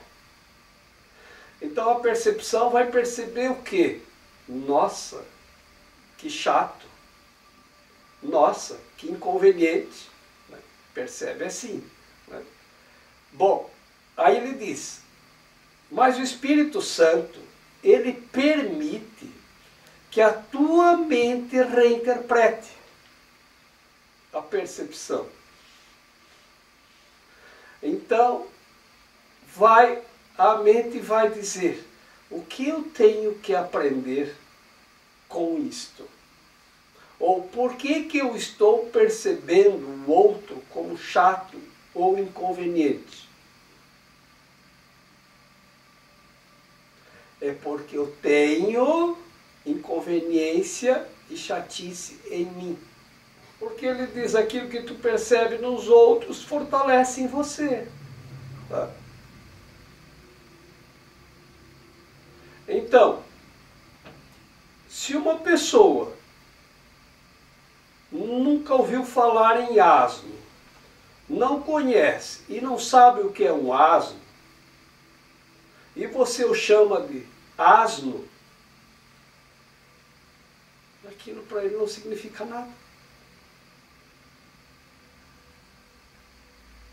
Então, a percepção vai perceber o quê? Nossa, que chato. Nossa, que inconveniente. Né? Percebe assim. Né? Bom, aí ele diz, mas o Espírito Santo, ele permite que a tua mente reinterprete a percepção. Então, a mente vai dizer, o que eu tenho que aprender com isto? Ou por que eu estou percebendo o outro como chato ou inconveniente? É porque eu tenho inconveniência e chatice em mim. Porque ele diz aquilo que tu percebe nos outros fortalece em você. Tá? Então, se uma pessoa nunca ouviu falar em asno, não conhece e não sabe o que é um asno, e você o chama de asno, aquilo para ele não significa nada.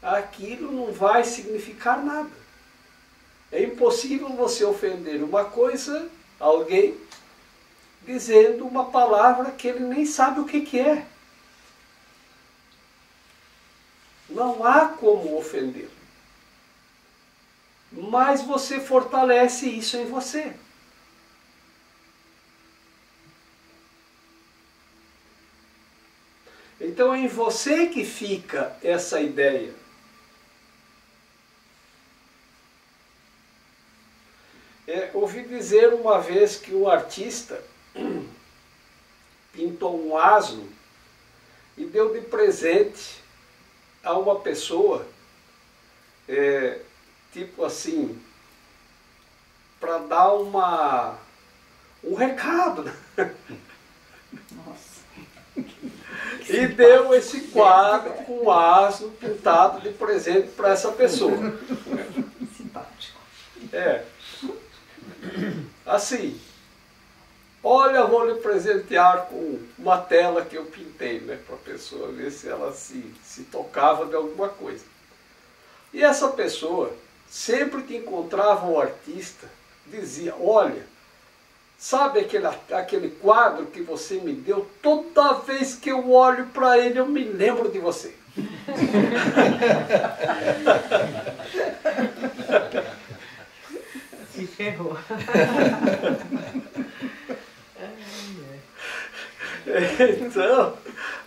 Aquilo não vai significar nada. É impossível você ofender uma coisa, alguém, dizendo uma palavra que ele nem sabe o que é. Não há como ofendê-lo. Mas você fortalece isso em você. Então é em você que fica essa ideia. Ouvi dizer uma vez que um artista pintou um asno e deu de presente a uma pessoa, tipo assim, para dar um recado. Nossa. E deu esse quadro com o asno pintado de presente para essa pessoa. Simpático. Assim, olha, vou lhe presentear com uma tela que eu pintei, né, para a pessoa ver se ela se tocava de alguma coisa. E essa pessoa, sempre que encontrava o artista, dizia, olha, sabe aquele quadro que você me deu? Toda vez que eu olho para ele, eu me lembro de você. Se ferrou. Então,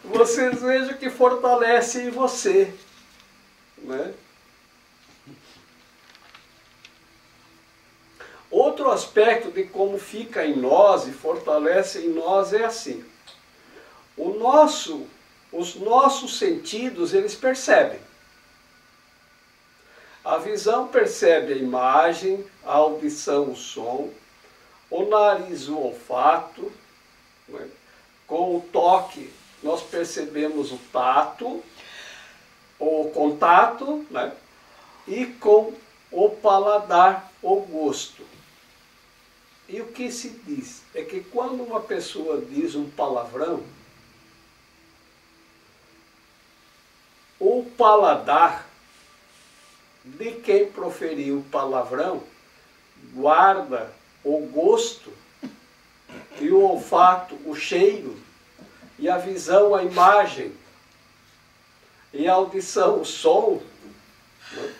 vocês vejam que fortalece em você, né? Outro aspecto de como fica em nós e fortalece em nós é assim. Os nossos sentidos, eles percebem. A visão percebe a imagem, a audição, o som, o nariz, o olfato, né? Com o toque nós percebemos o tato, o contato, né? E com o paladar, o gosto. E o que se diz? É que quando uma pessoa diz um palavrão, o paladar de quem proferiu o palavrão guarda o gosto e o olfato, o cheiro, e a visão, a imagem, e a audição, o som, né?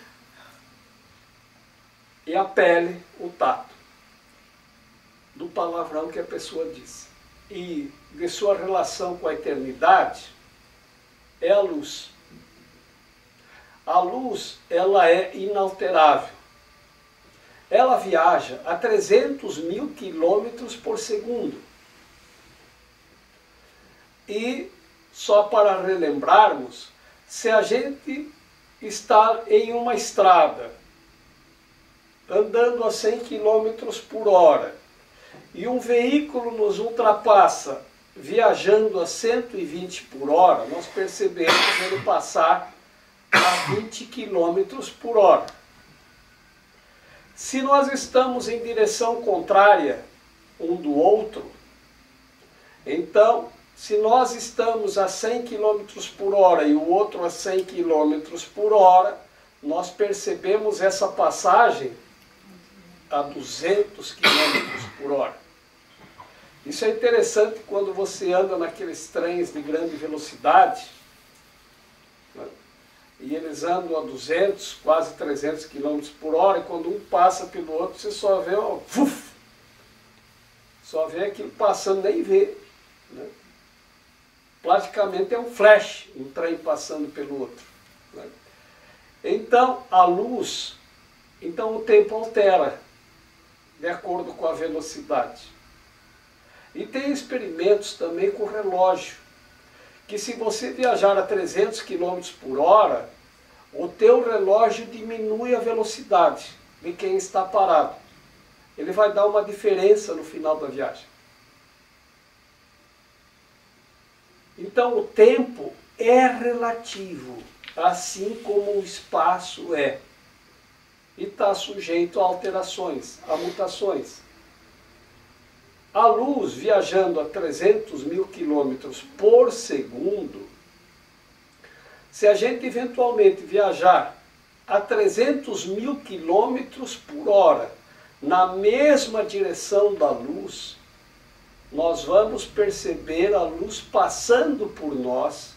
E a pele, o tato do palavrão que a pessoa diz. E de sua relação com a eternidade é a luz. A luz, ela é inalterável. Ela viaja a 300 mil quilômetros por segundo. E, só para relembrarmos, se a gente está em uma estrada, andando a 100 quilômetros por hora, e um veículo nos ultrapassa, viajando a 120 por hora, nós percebemos ele passar a 20 quilômetros por hora. Se nós estamos em direção contrária um do outro, então, se nós estamos a 100 km por hora e o outro a 100 km por hora, nós percebemos essa passagem a 200 km por hora. Isso é interessante quando você anda naqueles trens de grande velocidade, né? E eles andam a 200, quase 300 km por hora, e quando um passa pelo outro, você só vê, ó, só vê aquilo passando, nem vê, né? Praticamente é um flash, um trem passando pelo outro, né? Então, a luz, então o tempo altera, de acordo com a velocidade. E tem experimentos também com relógio, que se você viajar a 300 km por hora, o teu relógio diminui a velocidade de quem está parado. Ele vai dar uma diferença no final da viagem. Então o tempo é relativo, assim como o espaço é. E está sujeito a alterações, a mutações. A luz viajando a 300 mil quilômetros por segundo, se a gente eventualmente viajar a 300 mil quilômetros por hora na mesma direção da luz, nós vamos perceber a luz passando por nós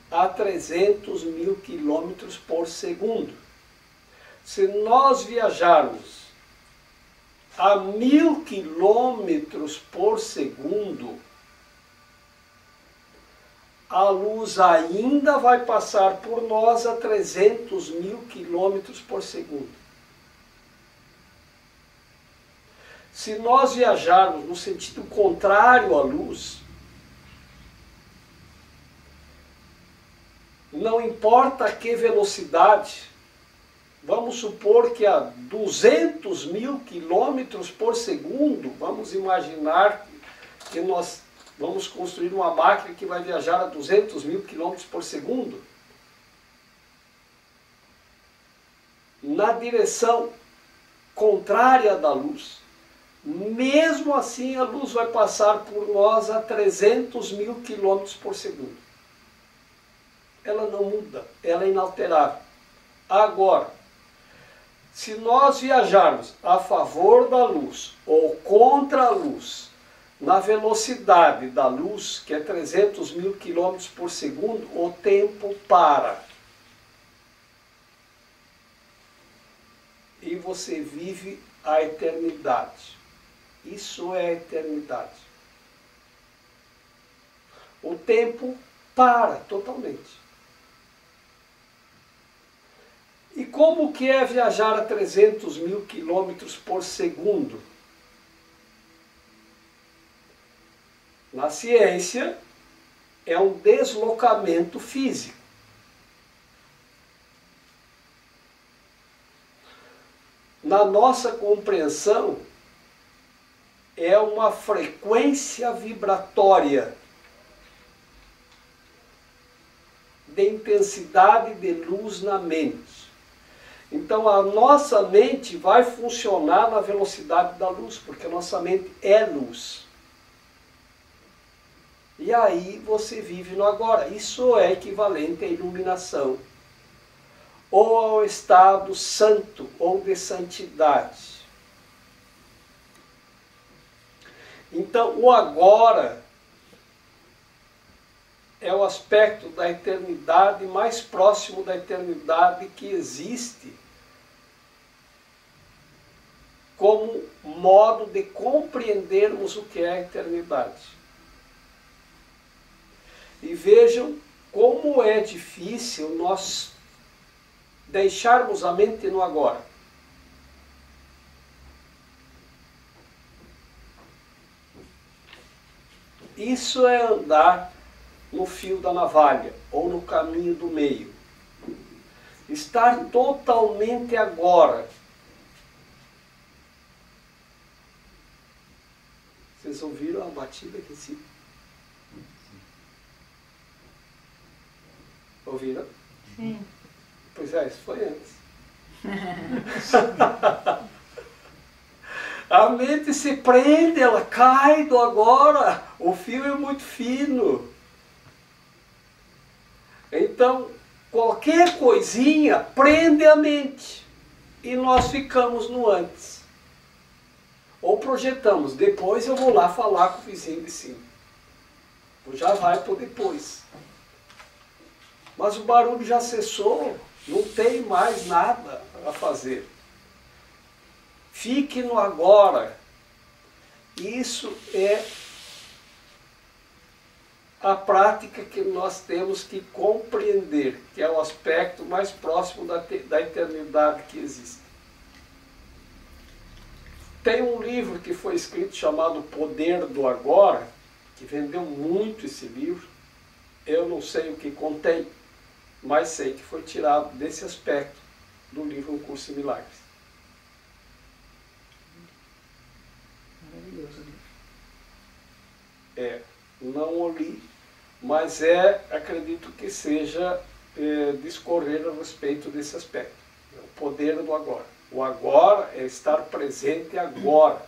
a 300 mil quilômetros por segundo. Se nós viajarmos a 1000 quilômetros por segundo, a luz ainda vai passar por nós a 300 mil quilômetros por segundo. Se nós viajarmos no sentido contrário à luz, não importa a que velocidade, vamos supor que a 200 mil quilômetros por segundo, vamos imaginar que nós vamos construir uma máquina que vai viajar a 200 mil quilômetros por segundo, na direção contrária da luz. Mesmo assim, a luz vai passar por nós a 300 mil quilômetros por segundo. Ela não muda, ela é inalterável. Agora, se nós viajarmos a favor da luz ou contra a luz, na velocidade da luz, que é 300 mil quilômetros por segundo, o tempo para. E você vive a eternidade. Isso é a eternidade. O tempo para totalmente. E como que é viajar a 300 mil quilômetros por segundo? Na ciência, é um deslocamento físico. Na nossa compreensão, é uma frequência vibratória de intensidade de luz na mente. Então a nossa mente vai funcionar na velocidade da luz, porque a nossa mente é luz. E aí você vive no agora. Isso é equivalente à iluminação, ou ao estado santo, ou de santidade. Então o agora é o aspecto da eternidade mais próximo da eternidade que existe, como modo de compreendermos o que é a eternidade. E vejam como é difícil nós deixarmos a mente no agora. Isso é andar no fio da navalha, ou no caminho do meio. Estar totalmente agora. Vocês ouviram a batida aqui em cima? Ouviram? Sim. Pois é, isso foi antes. A mente se prende, ela cai do agora. O fio é muito fino. Então, qualquer coisinha prende a mente. E nós ficamos no antes. Ou projetamos, depois eu vou lá falar com o vizinho de cima. Já vai para o depois. Mas o barulho já cessou, não tem mais nada a fazer. Fique no agora. Isso é a prática que nós temos que compreender, que é o aspecto mais próximo da eternidade que existe. Tem um livro que foi escrito chamado Poder do Agora, que vendeu muito esse livro. eu não sei o que contém, mas sei que foi tirado desse aspecto do livro Um Curso em Milagres. Maravilhoso livro. Não o li, mas acredito que seja discorrer a respeito desse aspecto. O poder do agora. O agora é estar presente agora.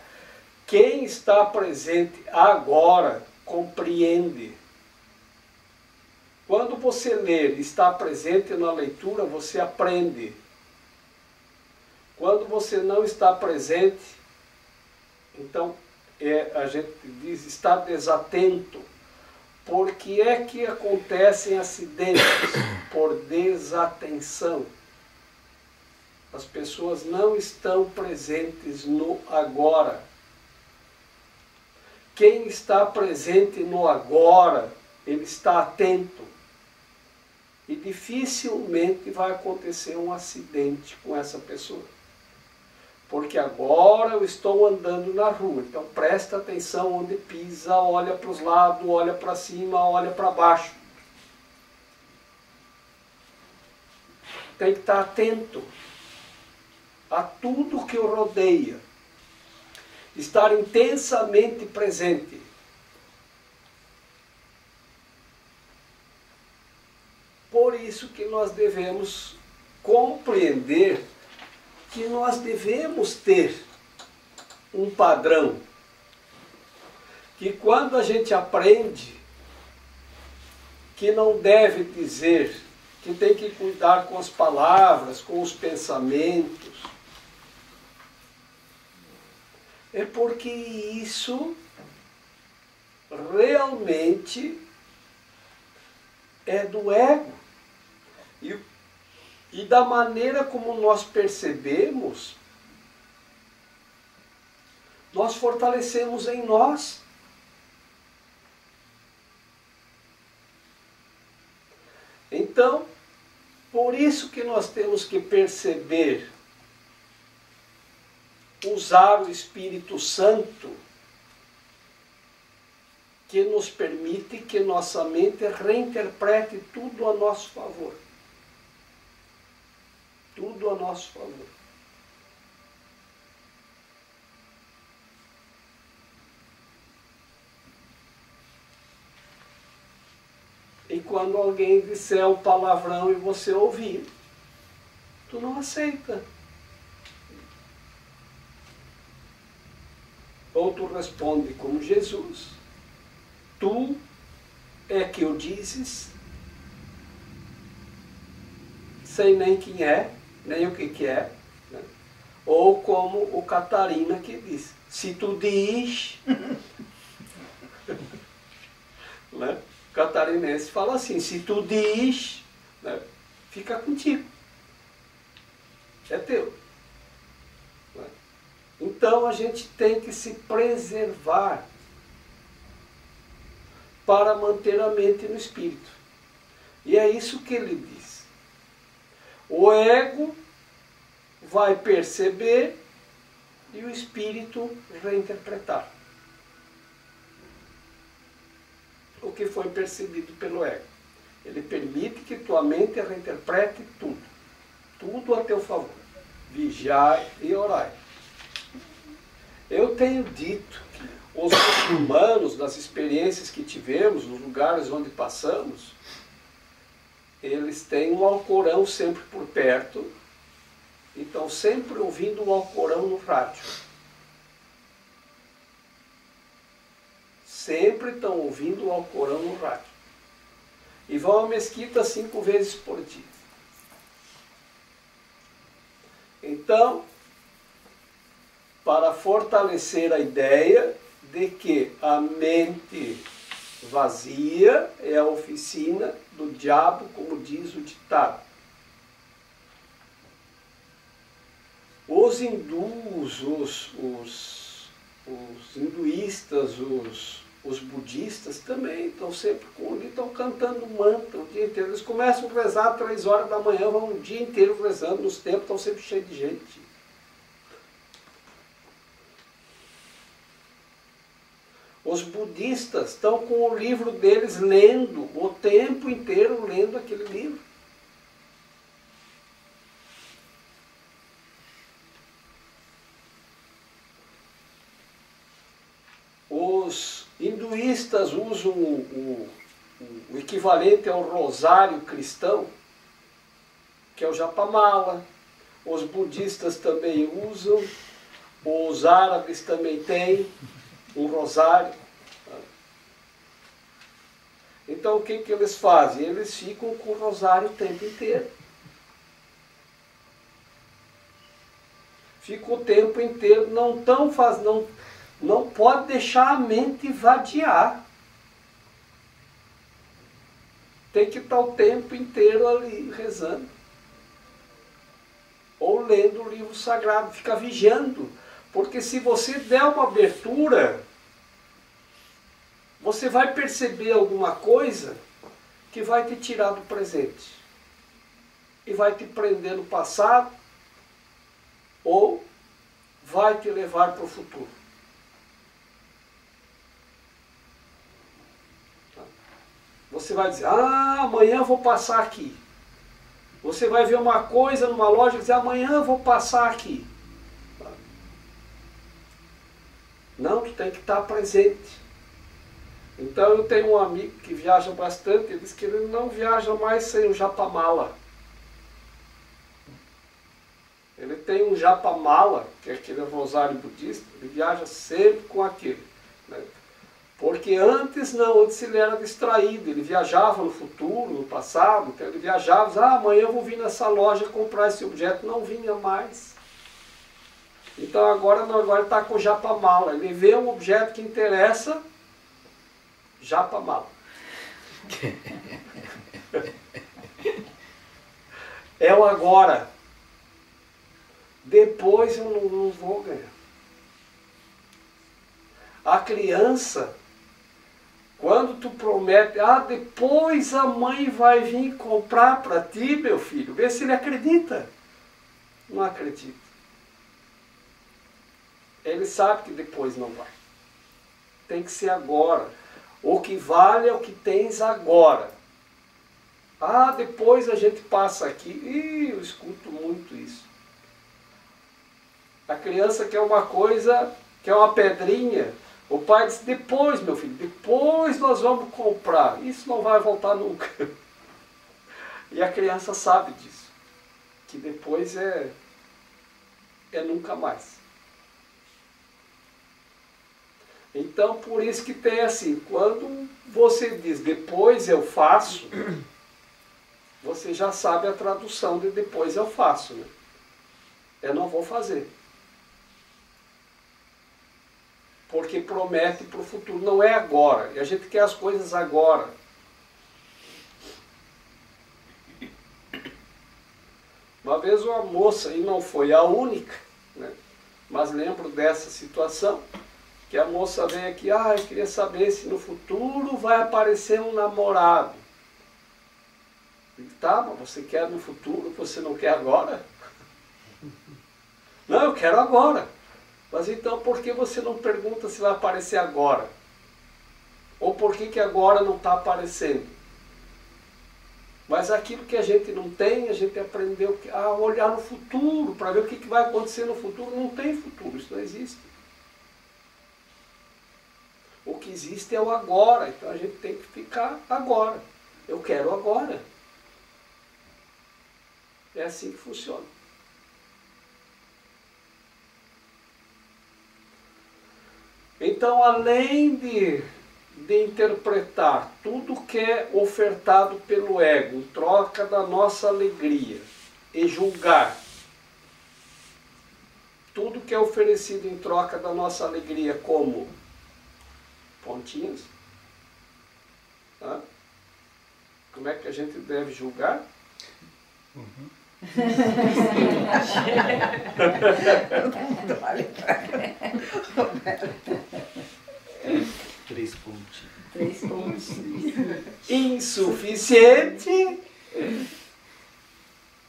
Quem está presente agora compreende. Quando você ler e está presente na leitura, você aprende. Quando você não está presente, então a gente diz estar desatento. Por que é que acontecem acidentes? Por desatenção. As pessoas não estão presentes no agora. Quem está presente no agora, ele está atento. E dificilmente vai acontecer um acidente com essa pessoa. Porque agora eu estou andando na rua, então presta atenção onde pisa, olha para os lados, olha para cima, olha para baixo. Tem que estar atento a tudo que o rodeia. Estar intensamente presente. Por isso que nós devemos compreender que nós devemos ter um padrão. Que quando a gente aprende que não deve dizer, que tem que cuidar com as palavras, com os pensamentos, é porque isso realmente é do ego. E da maneira como nós percebemos, nós fortalecemos em nós. Então, por isso que nós temos que perceber, usar o Espírito Santo, que nos permite que nossa mente reinterprete tudo a nosso favor. Tudo a nosso favor. E quando alguém disser um palavrão e você ouvir, tu não aceita. Ou tu responde como Jesus: tu é que o dizes, sem nem quem é, nem o que é, né? Ou como o Catarina que diz: se tu diz, né? O catarinense fala assim: se tu diz, né? Fica contigo, é teu. Né? Então a gente tem que se preservar para manter a mente no espírito. E é isso que ele diz. O ego vai perceber e o espírito reinterpretar o que foi percebido pelo ego. Ele permite que tua mente reinterprete tudo. Tudo a teu favor. Vigiai e orai. Eu tenho dito, os humanos, das experiências que tivemos, nos lugares onde passamos, eles têm um Alcorão sempre por perto e estão sempre ouvindo o Alcorão no rádio. Sempre estão ouvindo o Alcorão no rádio. E vão à mesquita 5 vezes por dia. Então, para fortalecer a ideia de que a mente vazia é a oficina do diabo, como diz o ditado. Os hindus, os hinduístas, os budistas também estão sempre estão cantando mantra o dia inteiro. Eles começam a rezar às 3 horas da manhã, vão o dia inteiro rezando, nos templos estão sempre cheios de gente. os budistas estão com o livro deles lendo, o tempo inteiro lendo aquele livro. Os hinduístas usam o equivalente ao rosário cristão, que é o Japamala. Os budistas também usam, os árabes também têm um rosário. Então o que eles fazem? Eles ficam com o rosário o tempo inteiro. Ficam o tempo inteiro, não pode deixar a mente vadiar. Tem que estar o tempo inteiro ali rezando. Ou lendo o livro sagrado, fica vigiando. Porque se você der uma abertura, você vai perceber alguma coisa que vai te tirar do presente. E vai te prender no passado, ou vai te levar para o futuro. Você vai dizer, amanhã eu vou passar aqui. Você vai ver uma coisa numa loja e dizer, amanhã eu vou passar aqui. Não, tu tem que estar presente. Então eu tenho um amigo que viaja bastante, ele diz que ele não viaja mais sem o Japamala. Ele tem um Japamala, que é aquele rosário budista, ele viaja sempre com aquele. Né? Porque antes ele era distraído, ele viajava no futuro, no passado, então ele viajava, amanhã eu vou vir nessa loja comprar esse objeto, não vinha mais. Então agora não, agora ele está com o Japamala, ele vê um objeto que interessa, Japamala. É o agora. Depois eu não vou ganhar. A criança, quando tu promete, depois a mãe vai vir comprar para ti, meu filho, vê se ele acredita. Não acredita. Ele sabe que depois não vai. Tem que ser agora. O que vale é o que tens agora. Depois a gente passa aqui. Eu escuto muito isso. A criança quer uma coisa, quer uma pedrinha. O pai diz, depois, meu filho, depois nós vamos comprar. Isso não vai voltar nunca. E a criança sabe disso. Que depois é nunca mais. Então, por isso que tem assim, quando você diz, depois eu faço, você já sabe a tradução de depois eu faço. Né? Eu não vou fazer. Porque promete para o futuro, não é agora. E a gente quer as coisas agora. Uma vez uma moça, e não foi a única, né? Mas lembro dessa situação, que a moça veio aqui, eu queria saber se no futuro vai aparecer um namorado. Tá, mas você quer no futuro, você não quer agora? Não, eu quero agora. Mas então por que você não pergunta se vai aparecer agora? Ou por que agora não está aparecendo? Mas aquilo que a gente não tem, a gente aprendeu a olhar no futuro, para ver o que vai acontecer no futuro. Não tem futuro, isso não existe. O que existe é o agora, então a gente tem que ficar agora. Eu quero agora. É assim que funciona. Então, além de interpretar tudo que é ofertado pelo ego em troca da nossa alegria e julgar tudo que é oferecido em troca da nossa alegria como pontinhos, tá? Como é que a gente deve julgar? Três pontinhos. 3 pontos. Insuficiente.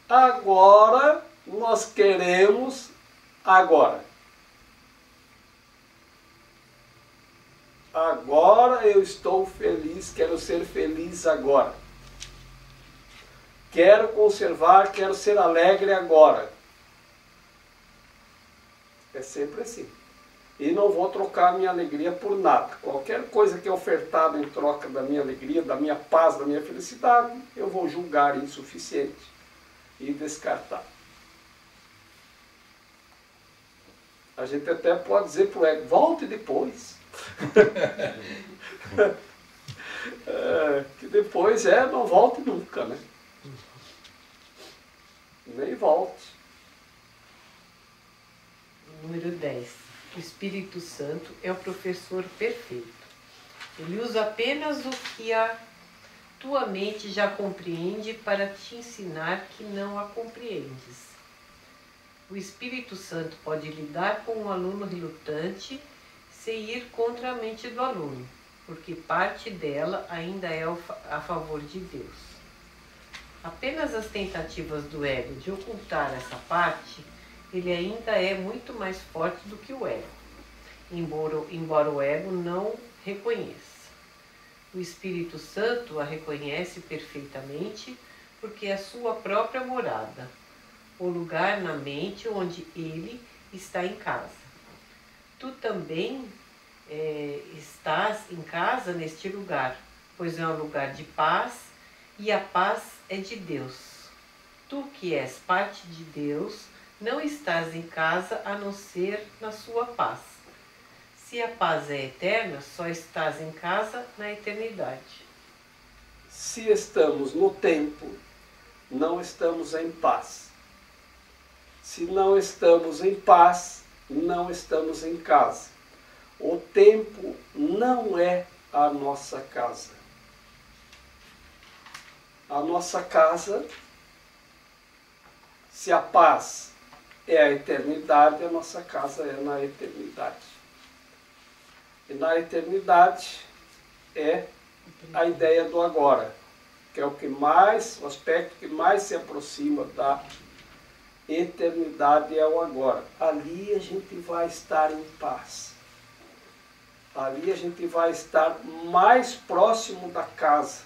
Agora nós queremos agora. Agora eu estou feliz, quero ser feliz agora. Quero conservar, quero ser alegre agora. É sempre assim. E não vou trocar a minha alegria por nada. Qualquer coisa que é ofertada em troca da minha alegria, da minha paz, da minha felicidade, eu vou julgar insuficiente e descartar. A gente até pode dizer para o ego, volte depois. Que depois não volte nunca, né? Nem volte. Número 10. O Espírito Santo é o professor perfeito. Ele usa apenas o que a tua mente já compreende para te ensinar que não a compreendes. O Espírito Santo pode lidar com um aluno relutante sem ir contra a mente do aluno, porque parte dela ainda é a favor de Deus. Apenas as tentativas do ego de ocultar essa parte, ele ainda é muito mais forte do que o ego, embora o ego não reconheça. O Espírito Santo a reconhece perfeitamente porque é a sua própria morada, o lugar na mente onde ele está em casa. Tu também estás em casa neste lugar, pois é um lugar de paz e a paz é de Deus. Tu que és parte de Deus, não estás em casa a não ser na sua paz. Se a paz é eterna, só estás em casa na eternidade. Se estamos no tempo, não estamos em paz. Se não estamos em paz, não estamos em casa. O tempo não é a nossa casa. A nossa casa, se a paz é a eternidade, a nossa casa é na eternidade. E na eternidade é a ideia do agora, que é o aspecto que mais se aproxima da eternidade é o agora. Ali a gente vai estar em paz. Ali a gente vai estar mais próximo da casa,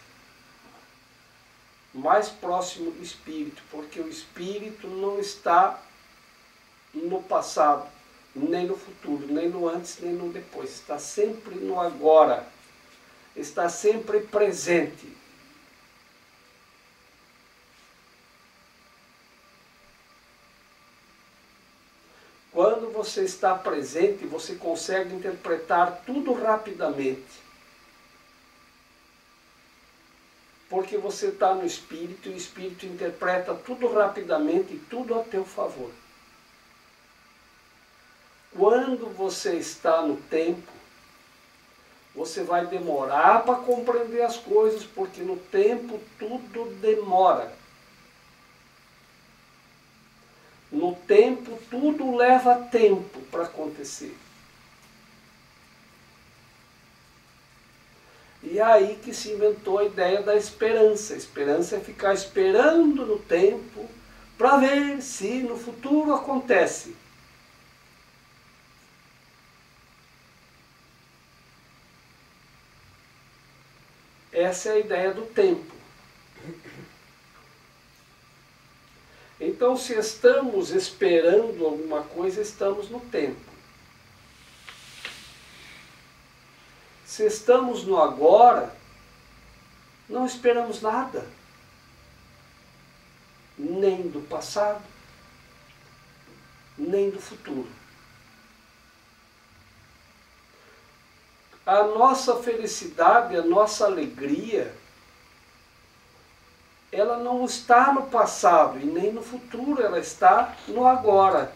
mais próximo do espírito, porque o espírito não está no passado, nem no futuro, nem no antes, nem no depois. Está sempre no agora. Está sempre presente. Quando você está presente, você consegue interpretar tudo rapidamente. Porque você está no espírito e o espírito interpreta tudo rapidamente e tudo a teu favor. Quando você está no tempo, você vai demorar para compreender as coisas, porque no tempo tudo demora. No tempo tudo leva tempo para acontecer. E é aí que se inventou a ideia da esperança. A esperança é ficar esperando no tempo para ver se no futuro acontece. Essa é a ideia do tempo. Então, se estamos esperando alguma coisa, estamos no tempo. Se estamos no agora, não esperamos nada. Nem do passado, nem do futuro. A nossa felicidade, a nossa alegria, ela não está no passado e nem no futuro, ela está no agora.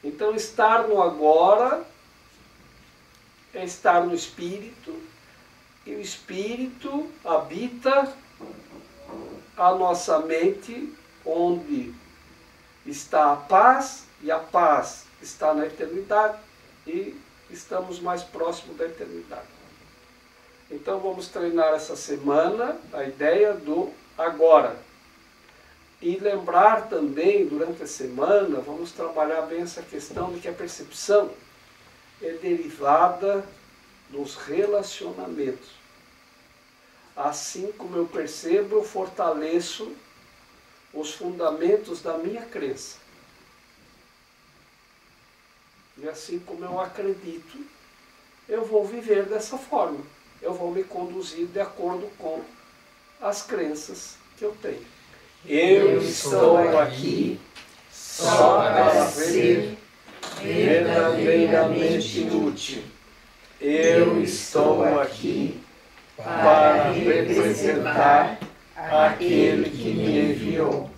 Então, estar no agora é estar no espírito, e o espírito habita a nossa mente, onde está a paz, e a paz está na eternidade, e estamos mais próximos da eternidade. Então vamos treinar essa semana a ideia do agora. E lembrar também, durante a semana, vamos trabalhar bem essa questão de que a percepção é derivada dos relacionamentos. Assim como eu percebo, eu fortaleço os fundamentos da minha crença. E assim como eu acredito, eu vou viver dessa forma. Eu vou me conduzir de acordo com as crenças que eu tenho. Eu estou aqui só para ser verdadeiramente útil. Eu estou aqui para representar aquele que me enviou.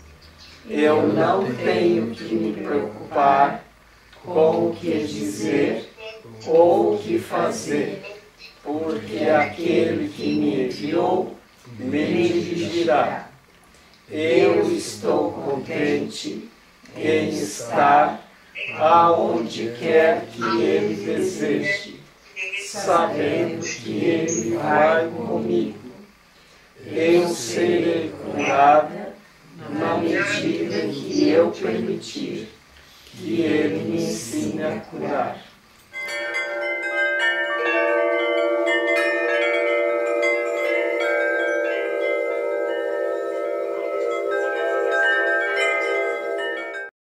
Eu não tenho que me preocupar com o que dizer ou o que fazer, porque aquele que me enviou me dirigirá. Eu estou contente em estar aonde quer que Ele deseje, sabendo que Ele vai comigo. Eu serei curada na medida que eu permitir que Ele me ensine a curar.